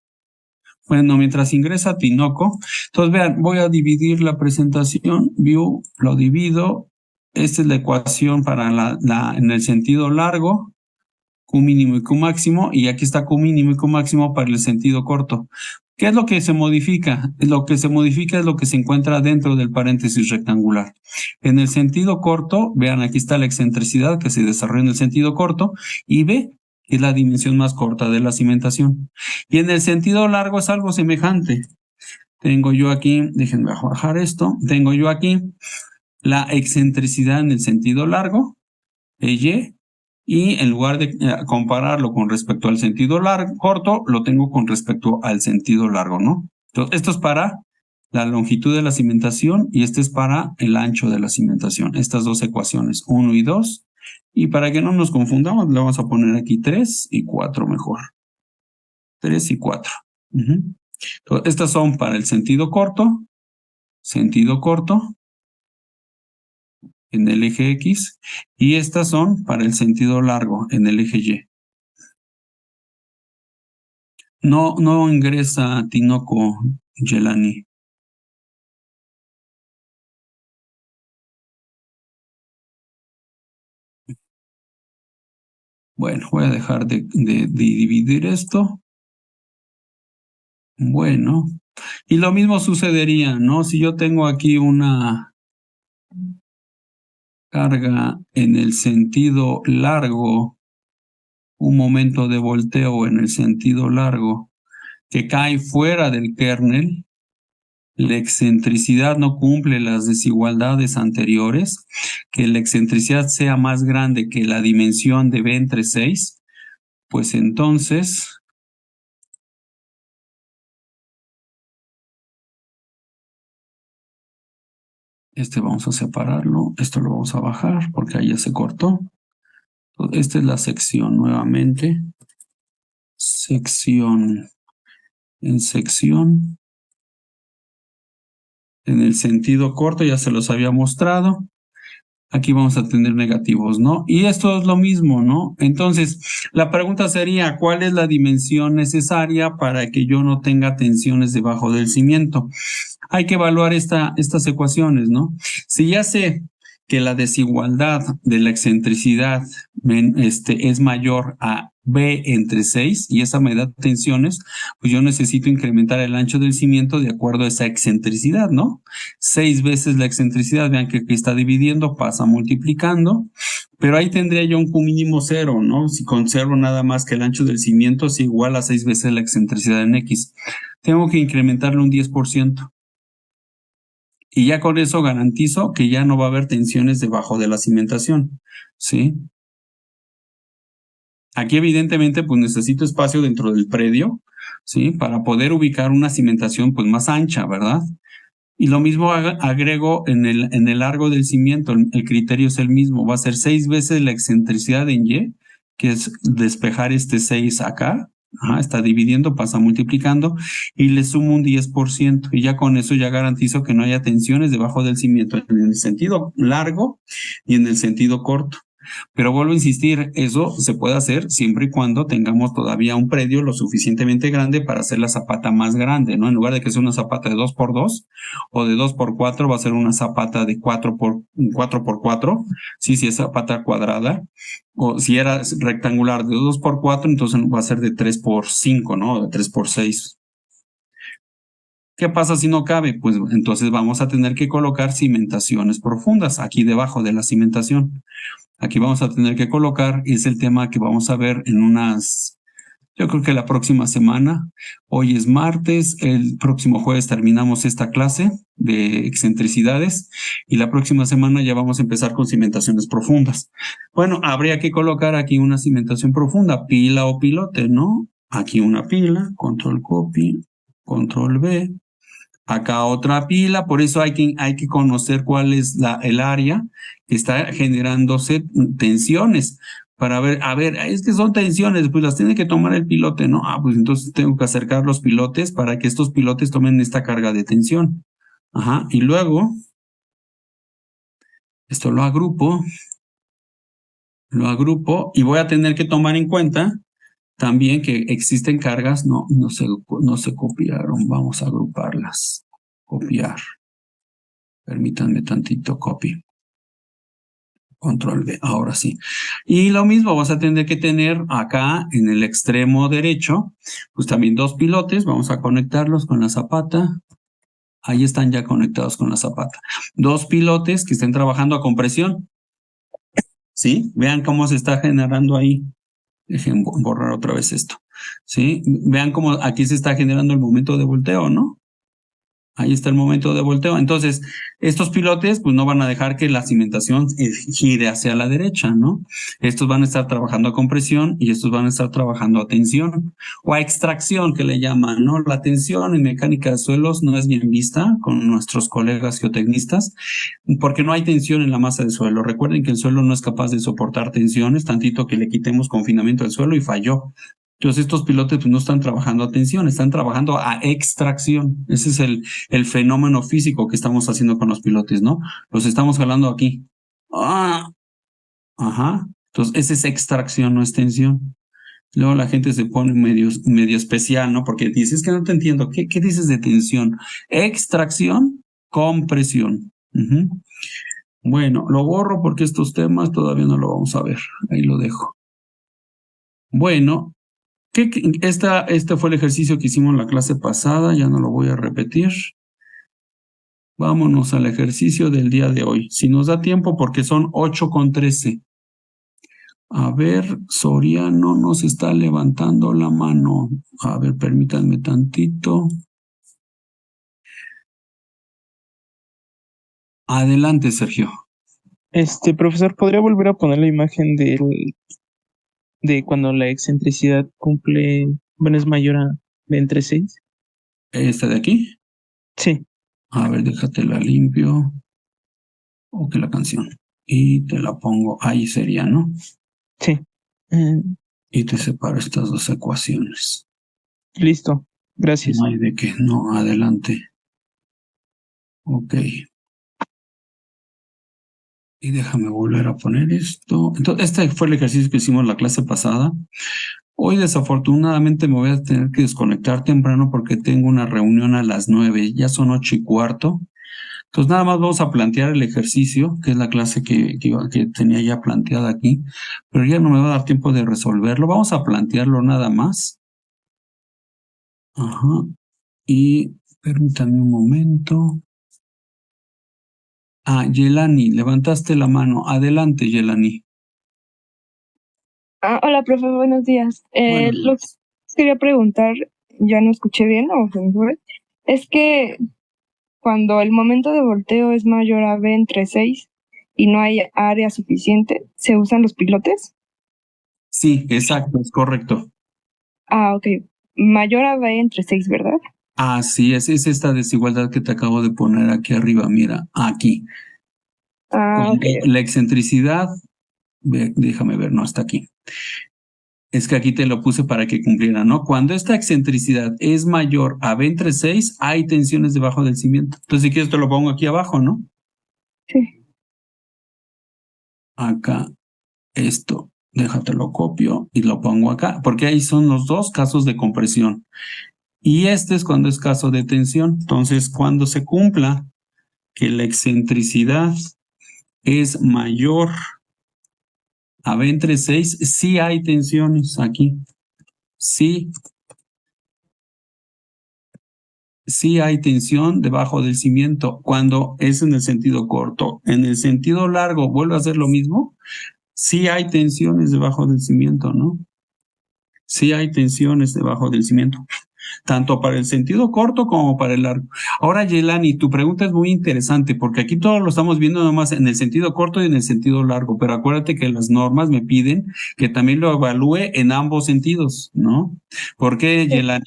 Bueno, mientras ingresa Tinoco, entonces vean, voy a dividir la presentación, view, lo divido. Esta es la ecuación para en el sentido largo, Q mínimo y Q máximo, y aquí está Q mínimo y Q máximo para el sentido corto. ¿Qué es lo que se modifica? Lo que se modifica es lo que se encuentra dentro del paréntesis rectangular. En el sentido corto, vean, aquí está la excentricidad que se desarrolla en el sentido corto, y B es la dimensión más corta de la cimentación. Y en el sentido largo es algo semejante. Tengo yo aquí, déjenme bajar esto, tengo yo aquí la excentricidad en el sentido largo, Y, y en lugar de compararlo con respecto al sentido largo, corto, lo tengo con respecto al sentido largo, ¿no? Entonces, esto es para la longitud de la cimentación y este es para el ancho de la cimentación. Estas dos ecuaciones, 1 y 2. Y para que no nos confundamos, le vamos a poner aquí 3 y 4 mejor. 3 y 4. Entonces, estas son para el sentido corto en el eje X, y estas son para el sentido largo en el eje Y. No ingresa Tinoco, Yelani. Bueno, voy a dejar de dividir esto. Bueno, y lo mismo sucedería, ¿no? Si yo tengo aquí una carga en el sentido largo, un momento de volteo en el sentido largo, que cae fuera del kernel, la excentricidad no cumple las desigualdades anteriores, que la excentricidad sea más grande que la dimensión de B entre 6, pues entonces vamos a separarlo, esto lo vamos a bajar porque ahí ya se cortó. Esta es la sección nuevamente. Sección en sección. En el sentido corto ya se los había mostrado. Aquí vamos a tener negativos, ¿no? Y esto es lo mismo, ¿no? Entonces, la pregunta sería, ¿cuál es la dimensión necesaria para que yo no tenga tensiones debajo del cimiento? Hay que evaluar estas ecuaciones, ¿no? Si ya sé que la desigualdad de la excentricidad es mayor a B entre 6 y esa me da tensiones, pues yo necesito incrementar el ancho del cimiento de acuerdo a esa excentricidad, ¿no? 6 veces la excentricidad, vean que aquí está dividiendo, pasa multiplicando, pero ahí tendría yo un Q mínimo 0, ¿no? Si conservo nada más que el ancho del cimiento es igual a 6 veces la excentricidad en X. Tengo que incrementarle un 10%. Y ya con eso garantizo que ya no va a haber tensiones debajo de la cimentación, ¿sí? Aquí evidentemente pues necesito espacio dentro del predio, ¿sí? Para poder ubicar una cimentación pues más ancha, ¿verdad? Y lo mismo agrego en el largo del cimiento, el criterio es el mismo, va a ser 6 veces la excentricidad en Y, que es despejar este 6 acá, está dividiendo, pasa multiplicando, y le sumo un 10%, y ya con eso ya garantizo que no haya tensiones debajo del cimiento en el sentido largo y en el sentido corto. Pero vuelvo a insistir, eso se puede hacer siempre y cuando tengamos todavía un predio lo suficientemente grande para hacer la zapata más grande, ¿no? En lugar de que sea una zapata de 2x2 o de 2x4, va a ser una zapata de 4x4. Sí, si es zapata cuadrada. O si era rectangular de 2x4, entonces va a ser de 3x5, ¿no? De 3x6. ¿Qué pasa si no cabe? Pues entonces vamos a tener que colocar cimentaciones profundas aquí debajo de la cimentación. Aquí vamos a tener que colocar, y es el tema que vamos a ver en yo creo que la próxima semana. Hoy es martes, el próximo jueves terminamos esta clase de excentricidades y la próxima semana ya vamos a empezar con cimentaciones profundas. Bueno, habría que colocar aquí una cimentación profunda, pila o pilote, ¿no? Aquí una pila, control copy, control V. Acá otra pila, por eso hay que conocer cuál es el área que está generándose tensiones para ver, a ver, es que son tensiones, pues las tiene que tomar el pilote, ¿no? Pues entonces tengo que acercar los pilotes para que estos pilotes tomen esta carga de tensión. Ajá, y luego, esto lo agrupo y voy a tener que tomar en cuenta también que existen cargas, no se copiaron, vamos a agruparlas, copiar. Permítanme tantito, copy. Control V, ahora sí. Y lo mismo vas a tener que tener acá en el extremo derecho, pues también dos pilotes, vamos a conectarlos con la zapata. Ahí están ya conectados con la zapata. Dos pilotes que estén trabajando a compresión. ¿Sí? Vean cómo se está generando ahí. Dejen borrar otra vez esto. ¿Sí? Vean cómo aquí se está generando el momento de volteo, ¿no? Ahí está el momento de volteo. Entonces, estos pilotes pues no van a dejar que la cimentación gire hacia la derecha, ¿no? Estos van a estar trabajando a compresión y estos van a estar trabajando a tensión o a extracción que le llaman, ¿no? La tensión en mecánica de suelos no es bien vista con nuestros colegas geotecnistas porque no hay tensión en la masa de suelo. Recuerden que el suelo no es capaz de soportar tensiones, tantito que le quitemos confinamiento al suelo y falló. Entonces estos pilotes pues, no están trabajando a tensión, están trabajando a extracción. Ese es el fenómeno físico que estamos haciendo con los pilotes, ¿no? Los estamos jalando aquí. Ajá. Entonces, esa es extracción, no es tensión. Luego la gente se pone medio especial, ¿no? Porque dices que no te entiendo. ¿Qué dices de tensión? Extracción, compresión. Bueno, lo borro porque estos temas todavía no lo vamos a ver. Ahí lo dejo. Bueno, este fue el ejercicio que hicimos en la clase pasada, ya no lo voy a repetir. Vámonos al ejercicio del día de hoy. Si nos da tiempo, porque son 8:13. A ver, Soriano nos está levantando la mano. A ver, permítanme tantito. Adelante, Sergio. Profesor, ¿podría volver a poner la imagen de cuando la excentricidad bueno, es mayor a B entre 6? ¿Esta de aquí? Sí, A ver, déjate la limpio. Ok, la canción. Y te la pongo. Ahí sería, ¿no? sí. Y te separo estas dos ecuaciones. Listo, gracias. No hay de qué. No, adelante. Ok. Y déjame volver a poner esto. Entonces, este fue el ejercicio que hicimos la clase pasada. Hoy desafortunadamente me voy a tener que desconectar temprano porque tengo una reunión a las 9. Ya son 8:15. Entonces nada más vamos a plantear el ejercicio, que es la clase que tenía ya planteada aquí, pero ya no me va a dar tiempo de resolverlo. Vamos a plantearlo nada más. Ajá. Y permítame un momento. Yelani, levantaste la mano. Adelante, Yelani. Hola, profe, buenos días. Bueno, Lo que quería preguntar, ya no escuché bien o se me fue, es que cuando el momento de volteo es mayor a B entre 6 y no hay área suficiente, ¿se usan los pilotes? sí, exacto, es correcto. Ok. Mayor a B entre 6, ¿verdad? Así es esta desigualdad que te acabo de poner aquí arriba, mira, aquí. Ok. La excentricidad, déjame ver, no, está aquí. Es que aquí te lo puse para que cumpliera, ¿no? Cuando esta excentricidad es mayor a B entre 6, hay tensiones debajo del cimiento. Entonces, si quieres, te lo pongo aquí abajo, ¿no? Sí. Acá. Esto, déjate lo copio y lo pongo acá, porque ahí son los dos casos de compresión. Y este es cuando es caso de tensión. Entonces, cuando se cumpla que la excentricidad es mayor a B entre 6, sí hay tensiones aquí. Sí hay tensión debajo del cimiento cuando es en el sentido corto. En el sentido largo, vuelve a hacer lo mismo. Sí hay tensiones debajo del cimiento, ¿no? Sí hay tensiones debajo del cimiento, tanto para el sentido corto como para el largo. Ahora, Yelani, tu pregunta es muy interesante porque aquí todo lo estamos viendo nomás en el sentido corto y en el sentido largo, pero acuérdate que las normas me piden que también lo evalúe en ambos sentidos, ¿no? ¿Por qué, Yelani?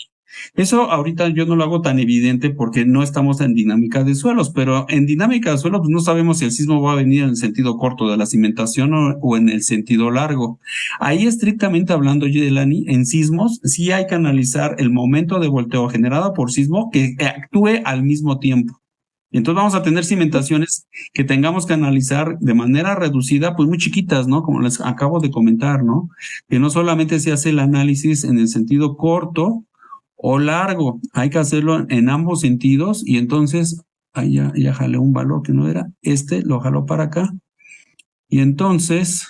Eso ahorita yo no lo hago tan evidente porque no estamos en dinámica de suelos, pero en dinámica de suelos pues no sabemos si el sismo va a venir en el sentido corto de la cimentación o en el sentido largo. Ahí estrictamente hablando, Yelani, en sismos sí hay que analizar el momento de volteo generado por sismo que actúe al mismo tiempo. Entonces vamos a tener cimentaciones que tengamos que analizar de manera reducida, pues muy chiquitas, ¿no? Como les acabo de comentar, ¿no? Que no solamente se hace el análisis en el sentido corto o largo, hay que hacerlo en ambos sentidos y entonces, ahí ya jalé un valor que no era, lo jaló para acá. Y entonces,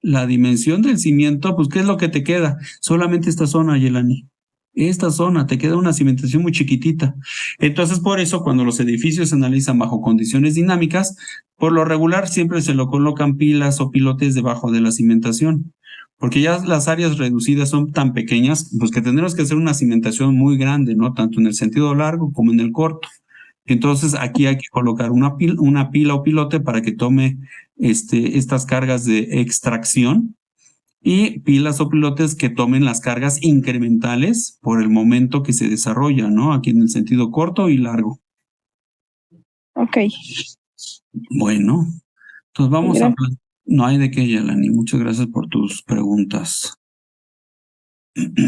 la dimensión del cimiento, pues, ¿qué es lo que te queda? Solamente esta zona, Yelani. Esta zona, te queda una cimentación muy chiquitita. Entonces, por eso, cuando los edificios se analizan bajo condiciones dinámicas, por lo regular siempre se lo colocan pilas o pilotes debajo de la cimentación. Porque ya las áreas reducidas son tan pequeñas, pues que tendremos que hacer una cimentación muy grande, ¿no? Tanto en el sentido largo como en el corto. Entonces, aquí hay que colocar una pila o pilote para que tome estas cargas de extracción y pilas o pilotes que tomen las cargas incrementales por el momento que se desarrolla, ¿no? Aquí en el sentido corto y largo. Ok. Bueno, entonces vamos a... No hay de qué, Yelani. Muchas gracias por tus preguntas. Entonces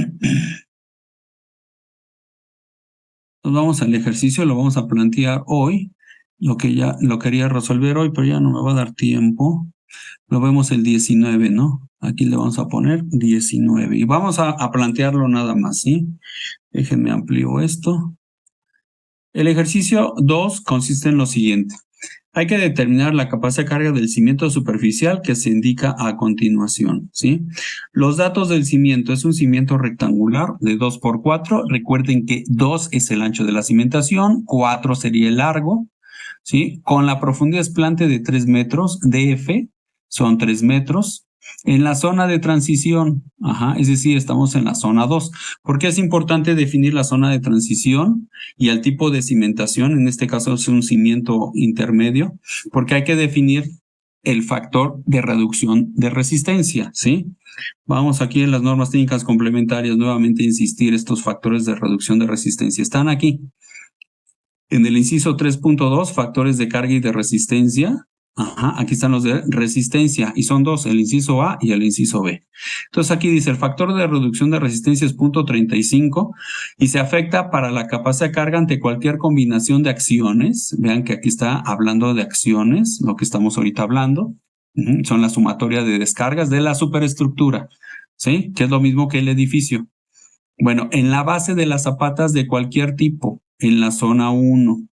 vamos al ejercicio, lo vamos a plantear hoy, lo que ya lo quería resolver hoy, pero ya no me va a dar tiempo. Lo vemos el 19, ¿no? Aquí le vamos a poner 19 y vamos a plantearlo nada más, ¿sí? Déjenme amplío esto. El ejercicio 2 consiste en lo siguiente. Hay que determinar la capacidad de carga del cimiento superficial que se indica a continuación, ¿sí? Los datos del cimiento es un cimiento rectangular de 2x4. Recuerden que 2 es el ancho de la cimentación, 4 sería el largo, ¿sí? Con la profundidad esplante de 3 metros, DF son 3 metros. En la zona de transición, es decir, estamos en la zona 2. ¿Por qué es importante definir la zona de transición y el tipo de cimentación? En este caso es un cimiento intermedio, porque hay que definir el factor de reducción de resistencia, ¿sí? Vamos aquí en las normas técnicas complementarias nuevamente a insistir estos factores de reducción de resistencia. Están aquí. En el inciso 3.2, factores de carga y de resistencia. Aquí están los de resistencia y son dos, el inciso A y el inciso B. Entonces aquí dice el factor de reducción de resistencia es 0.35 y se afecta para la capacidad de carga ante cualquier combinación de acciones. Vean que aquí está hablando de acciones, lo que estamos ahorita hablando. Son la sumatoria de descargas de la superestructura, ¿sí? Que es lo mismo que el edificio. Bueno, en la base de las zapatas de cualquier tipo, en la zona 1.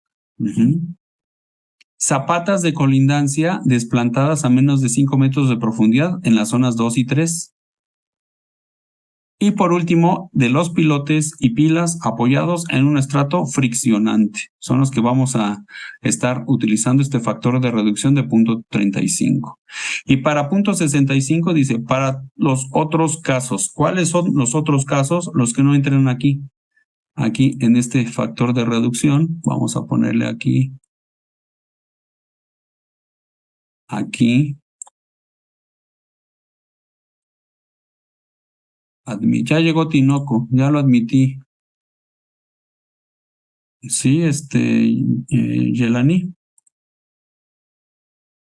Zapatas de colindancia desplantadas a menos de 5 metros de profundidad en las zonas 2 y 3. Y por último, de los pilotes y pilas apoyados en un estrato friccionante. Son los que vamos a estar utilizando este factor de reducción de 0.35. Y para 0.65 dice, para los otros casos. ¿Cuáles son los otros casos? Los que no entran aquí. Aquí en este factor de reducción, vamos a ponerle aquí. Ya llegó Tinoco, ya lo admití. Sí, Yelani.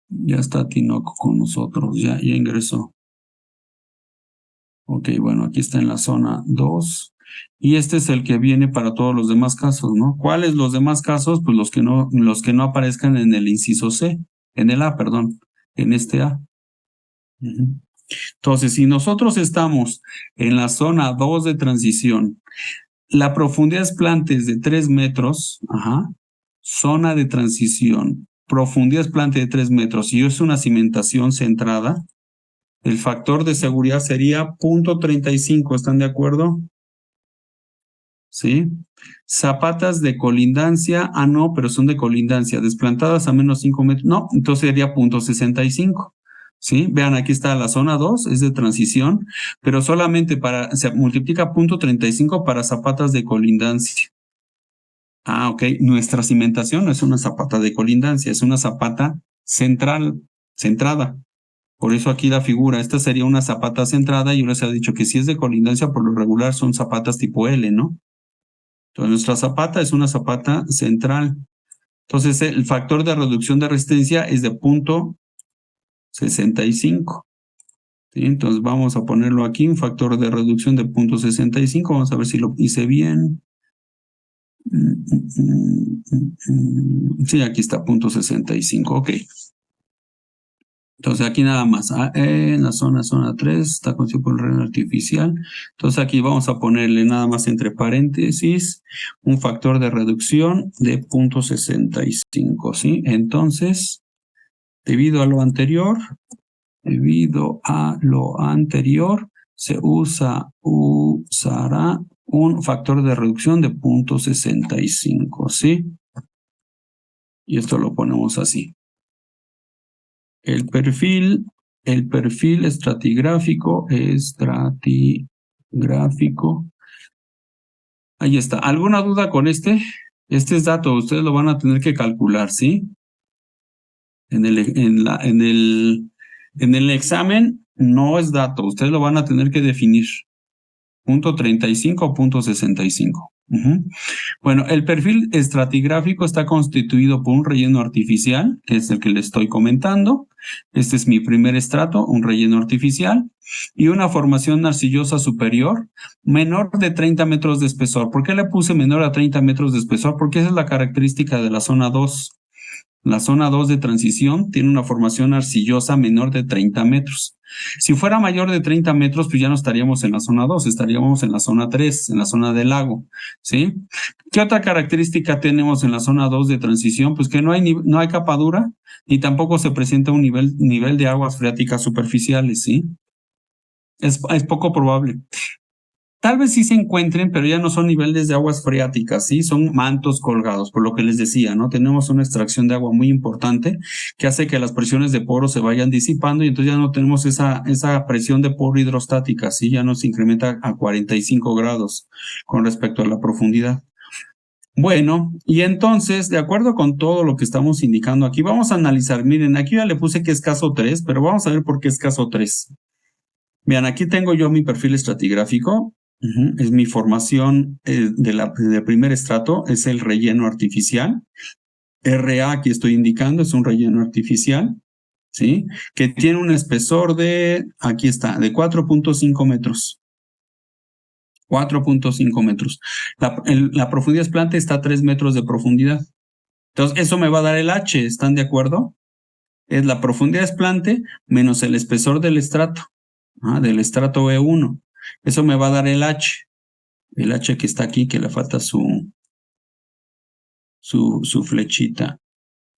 Ya está Tinoco con nosotros, ya ingresó. Ok, bueno, aquí está en la zona 2. Y este es el que viene para todos los demás casos, ¿no? ¿Cuáles los demás casos? Pues los que no aparezcan en el inciso C, en el A, perdón, en este A. Ujú. Entonces, si nosotros estamos en la zona 2 de transición, la profundidad esplante es de 3 metros, zona de transición, profundidad esplante de 3 metros, y es una cimentación centrada, el factor de seguridad sería 0.35, ¿están de acuerdo? ¿Sí? Zapatas de colindancia, no, pero son de colindancia, desplantadas a menos 5 metros, no, entonces sería 0.65. ¿Sí? Vean, aquí está la zona 2, es de transición, pero solamente se multiplica 0.35 para zapatas de colindancia. Ok, nuestra cimentación no es una zapata de colindancia, es una zapata centrada. Por eso aquí la figura, esta sería una zapata centrada y yo les he dicho que si es de colindancia, por lo regular son zapatas tipo L, ¿no? Entonces nuestra zapata es una zapata central. Entonces el factor de reducción de resistencia es de 0.65. ¿Sí? Entonces vamos a ponerlo aquí, un factor de reducción de 0.65. Vamos a ver si lo hice bien. Sí, aquí está 0.65. Ok. Entonces aquí nada más, en la zona 3 está constituido por el relleno artificial. Entonces aquí vamos a ponerle nada más entre paréntesis un factor de reducción de 0.65, ¿sí? Entonces, debido a lo anterior, se usará un factor de reducción de 0.65, ¿sí? Y esto lo ponemos así. El perfil estratigráfico. Ahí está. ¿Alguna duda con este? Este es dato, ustedes lo van a tener que calcular, ¿sí? En el examen no es dato, ustedes lo van a tener que definir. 0.35 o 0.65. Bueno, el perfil estratigráfico está constituido por un relleno artificial, que es el que le estoy comentando. Este es mi primer estrato, un relleno artificial, y una formación arcillosa superior menor de 30 metros de espesor. ¿Por qué le puse menor a 30 metros de espesor? Porque esa es la característica de la zona 2. La zona 2 de transición tiene una formación arcillosa menor de 30 metros. Si fuera mayor de 30 metros, pues ya no estaríamos en la zona 2, estaríamos en la zona 3, en la zona del lago, ¿sí? ¿Qué otra característica tenemos en la zona 2 de transición? Pues que no hay capa dura y tampoco se presenta un nivel de aguas freáticas superficiales, ¿sí? Es poco probable. Tal vez sí se encuentren, pero ya no son niveles de aguas freáticas, ¿sí? Son mantos colgados, por lo que les decía, ¿no? Tenemos una extracción de agua muy importante que hace que las presiones de poro se vayan disipando y entonces ya no tenemos esa presión de poro hidrostática, ¿sí? Ya no se incrementa a 45 grados con respecto a la profundidad. Bueno, y entonces, de acuerdo con todo lo que estamos indicando aquí, vamos a analizar. Miren, aquí ya le puse que es caso 3, pero vamos a ver por qué es caso 3. Vean, aquí tengo yo mi perfil estratigráfico. Es mi formación del primer estrato, es el relleno artificial. RA, aquí estoy indicando, es un relleno artificial, ¿sí? Que tiene un espesor aquí está, de 4.5 metros. 4.5 metros. La profundidad esplante está a 3 metros de profundidad. Entonces, eso me va a dar el H, ¿están de acuerdo? Es la profundidad esplante menos el espesor del estrato E1. Eso me va a dar el H que está aquí, que le falta su flechita.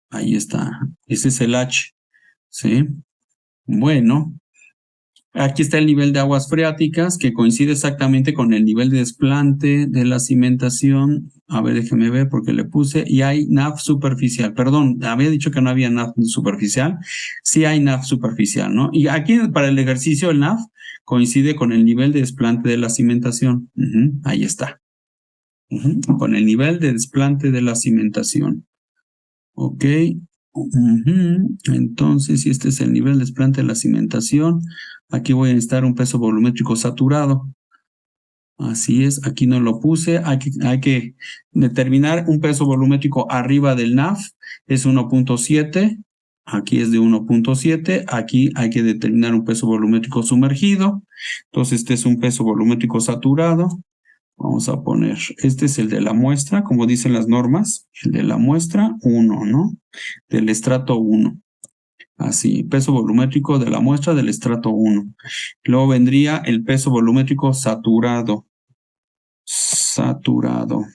Ahí está. Ese es el H. ¿Sí? Bueno, aquí está el nivel de aguas freáticas, que coincide exactamente con el nivel de desplante de la cimentación. A ver, déjeme ver porque le puse. Y hay NAF superficial. Perdón, había dicho que no había NAF superficial. Sí hay NAF superficial, ¿no? Y aquí para el ejercicio, el NAF coincide con el nivel de desplante de la cimentación. Ahí está. Con el nivel de desplante de la cimentación. Ok. Entonces, si este es el nivel de desplante de la cimentación, aquí voy a necesitar un peso volumétrico saturado. Así es, aquí no lo puse. Hay que determinar un peso volumétrico arriba del NAF, es 1.7. Aquí es de 1.7. Aquí hay que determinar un peso volumétrico sumergido. Entonces, este es un peso volumétrico saturado. Vamos a poner, este es el de la muestra, como dicen las normas, el de la muestra 1, ¿no? Del estrato 1. Así, peso volumétrico de la muestra del estrato 1. Luego vendría el peso volumétrico saturado. Saturado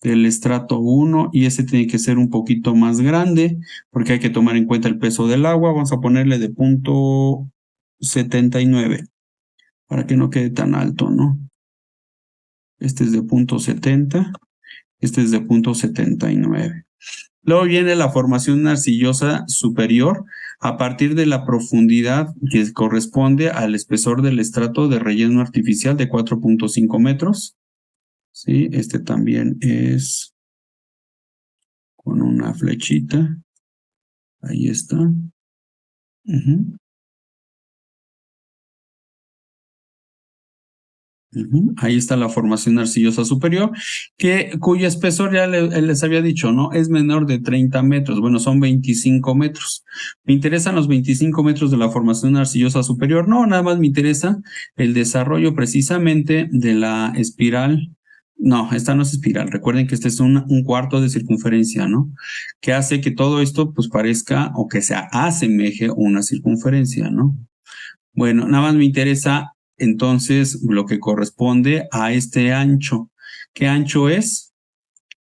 del estrato 1 y ese tiene que ser un poquito más grande porque hay que tomar en cuenta el peso del agua. Vamos a ponerle de 0.79 para que no quede tan alto, ¿no? Este es de 0.70, este es de 0.79. Luego viene la formación arcillosa superior a partir de la profundidad que corresponde al espesor del estrato de relleno artificial de 4.5 metros. Sí, este también es con una flechita. Ahí está. Ahí está la formación arcillosa superior, cuyo espesor ya les había dicho, ¿no? Es menor de 30 metros. Bueno, son 25 metros. ¿Me interesan los 25 metros de la formación arcillosa superior? No, nada más me interesa el desarrollo precisamente de la espiral. No, esta no es espiral. Recuerden que este es un cuarto de circunferencia, ¿no? Que hace que todo esto pues parezca o que se asemeje una circunferencia, ¿no? Bueno, nada más me interesa entonces lo que corresponde a este ancho. ¿Qué ancho es?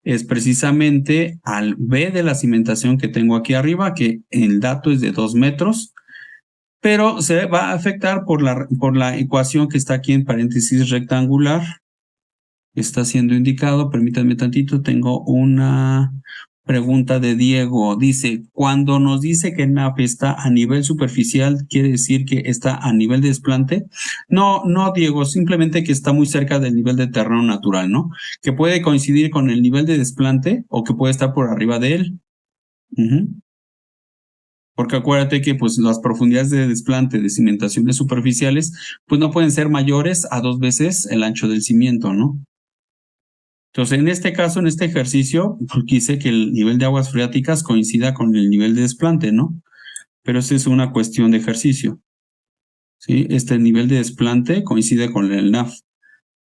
Es precisamente al B de la cimentación que tengo aquí arriba, que el dato es de 2 metros, pero se va a afectar por la ecuación que está aquí en paréntesis rectangular. Está siendo indicado, permítanme tantito, tengo una pregunta de Diego. Dice, cuando nos dice que NAP está a nivel superficial, ¿quiere decir que está a nivel de desplante? No, Diego, simplemente que está muy cerca del nivel de terreno natural, ¿no? Que puede coincidir con el nivel de desplante o que puede estar por arriba de él. Porque acuérdate que pues las profundidades de desplante de cimentaciones superficiales pues no pueden ser mayores a 2 veces el ancho del cimiento, ¿no? Entonces, en este caso, en este ejercicio, quise que el nivel de aguas freáticas coincida con el nivel de desplante, ¿no? Pero esa es una cuestión de ejercicio, ¿sí? Este nivel de desplante coincide con el NAF.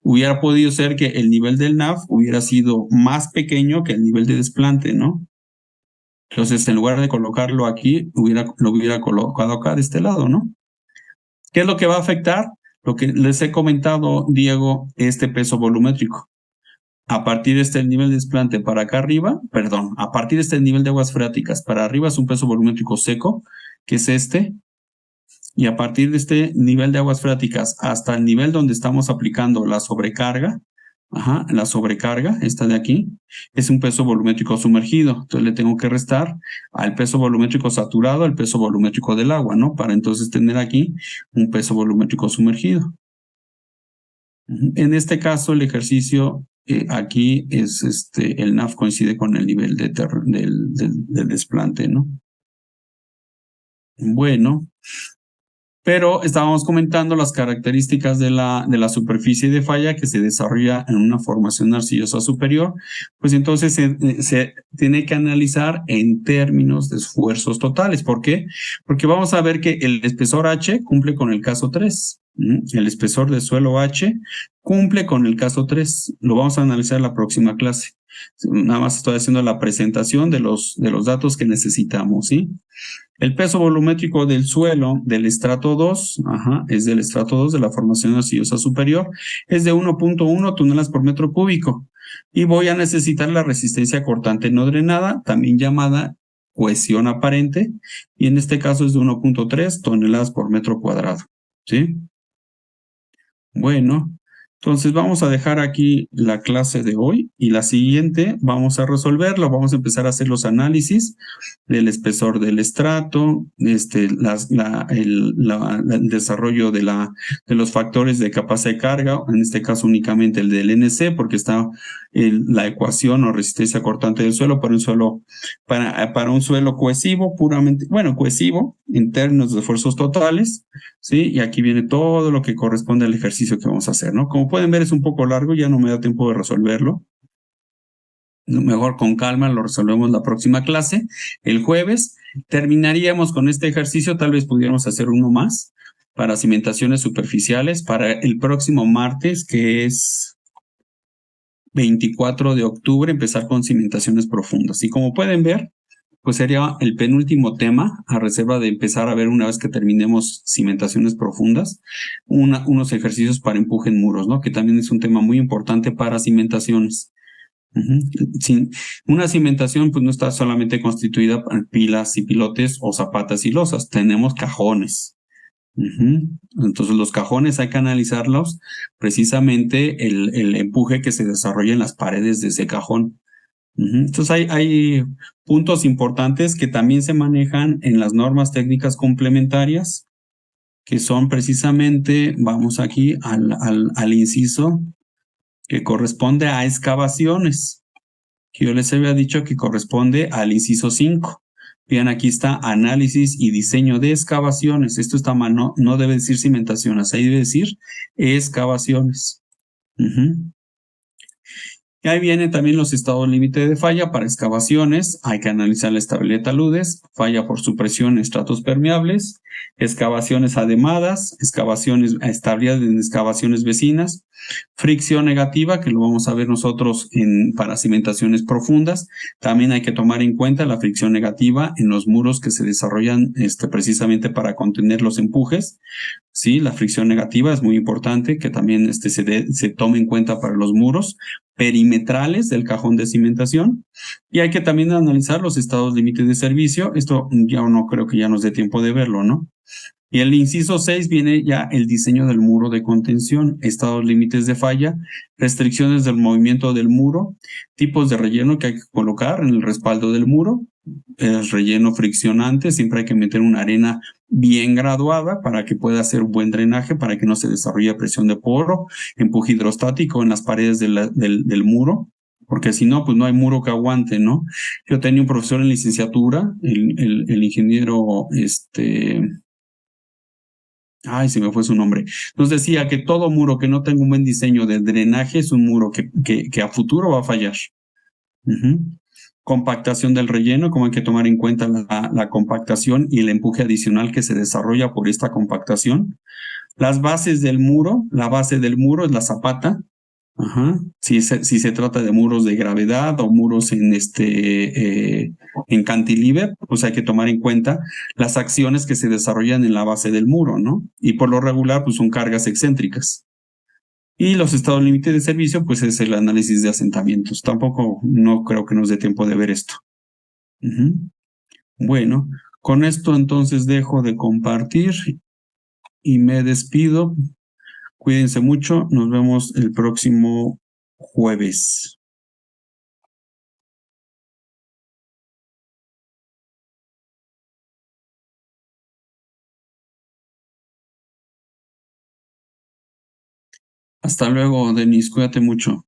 Hubiera podido ser que el nivel del NAF hubiera sido más pequeño que el nivel de desplante, ¿no? Entonces, en lugar de colocarlo aquí, lo hubiera colocado acá de este lado, ¿no? ¿Qué es lo que va a afectar? Lo que les he comentado, Diego, este peso volumétrico. A partir de este nivel de desplante para acá arriba, perdón, a partir de este nivel de aguas freáticas para arriba es un peso volumétrico seco, que es este, y a partir de este nivel de aguas freáticas hasta el nivel donde estamos aplicando la sobrecarga, la sobrecarga, esta de aquí, es un peso volumétrico sumergido. Entonces le tengo que restar al peso volumétrico saturado, al peso volumétrico del agua, ¿no? Para entonces tener aquí un peso volumétrico sumergido. En este caso, el ejercicio aquí es el NAF coincide con el nivel del desplante, ¿no? Bueno, pero estábamos comentando las características de la superficie de falla que se desarrolla en una formación arcillosa superior, pues entonces se tiene que analizar en términos de esfuerzos totales. ¿Por qué? Porque vamos a ver que el espesor H cumple con el caso 3. El espesor de suelo H cumple con el caso 3. Lo vamos a analizar en la próxima clase. Nada más estoy haciendo la presentación de los datos que necesitamos, ¿sí? El peso volumétrico del suelo del estrato 2, es del estrato 2 de la formación arcillosa superior, es de 1.1 toneladas por metro cúbico. Y voy a necesitar la resistencia cortante no drenada, también llamada cohesión aparente, y en este caso es de 1.3 toneladas por metro cuadrado, ¿sí? Bueno, entonces vamos a dejar aquí la clase de hoy y la siguiente vamos a resolverlo. Vamos a empezar a hacer los análisis del espesor del estrato, el desarrollo de los factores de capacidad de carga, en este caso únicamente el del NC, porque está la ecuación o resistencia cortante del suelo para un suelo cohesivo, puramente, bueno, cohesivo en términos de esfuerzos totales, ¿sí? Y aquí viene todo lo que corresponde al ejercicio que vamos a hacer, ¿no? Como pueden ver es un poco largo, ya no me da tiempo de resolverlo. Mejor con calma lo resolvemos la próxima clase. El jueves terminaríamos con este ejercicio, tal vez pudiéramos hacer uno más para cimentaciones superficiales para el próximo martes, que es 24 de octubre, empezar con cimentaciones profundas. Y como pueden ver, pues sería el penúltimo tema, a reserva de empezar a ver una vez que terminemos cimentaciones profundas, unos ejercicios para empuje en muros, ¿no? Que también es un tema muy importante para cimentaciones. Una cimentación pues no está solamente constituida por pilas y pilotes o zapatas y losas, tenemos cajones. Entonces los cajones hay que analizarlos precisamente el empuje que se desarrolla en las paredes de ese cajón. Entonces hay puntos importantes que también se manejan en las normas técnicas complementarias, que son precisamente, vamos aquí al inciso que corresponde a excavaciones, que yo les había dicho que corresponde al inciso 5. Bien, aquí está análisis y diseño de excavaciones. Esto está mal, no debe decir cimentaciones, ahí debe decir excavaciones. Y ahí vienen también los estados límite de falla para excavaciones. Hay que analizar la estabilidad de taludes, falla por supresión en estratos permeables, excavaciones ademadas, excavaciones, estabilidad en excavaciones vecinas, fricción negativa, que lo vamos a ver nosotros para cimentaciones profundas. También hay que tomar en cuenta la fricción negativa en los muros que se desarrollan precisamente para contener los empujes. Sí, la fricción negativa es muy importante que también se tome en cuenta para los muros perimetrales del cajón de cimentación, y hay que también analizar los estados límites de servicio. Esto ya no creo que ya nos dé tiempo de verlo, ¿no? Y el inciso 6 viene ya el diseño del muro de contención, estados límites de falla, restricciones del movimiento del muro, tipos de relleno que hay que colocar en el respaldo del muro, el relleno friccionante, siempre hay que meter una arena bien graduada para que pueda hacer un buen drenaje, para que no se desarrolle presión de poro, empuje hidrostático en las paredes del muro, porque si no, pues no hay muro que aguante, ¿no? Yo tenía un profesor en licenciatura, el ingeniero, ay, se me fue su nombre. Nos decía que todo muro que no tenga un buen diseño de drenaje es un muro que a futuro va a fallar. Compactación del relleno, como hay que tomar en cuenta la compactación y el empuje adicional que se desarrolla por esta compactación. Las bases del muro, la base del muro es la zapata. Si se trata de muros de gravedad o muros en cantilever, pues hay que tomar en cuenta las acciones que se desarrollan en la base del muro, ¿no? Y por lo regular, pues son cargas excéntricas. Y los estados límite de servicio, pues es el análisis de asentamientos. Tampoco no creo que nos dé tiempo de ver esto. Bueno, con esto entonces dejo de compartir y me despido. Cuídense mucho. Nos vemos el próximo jueves. Hasta luego, Denis. Cuídate mucho.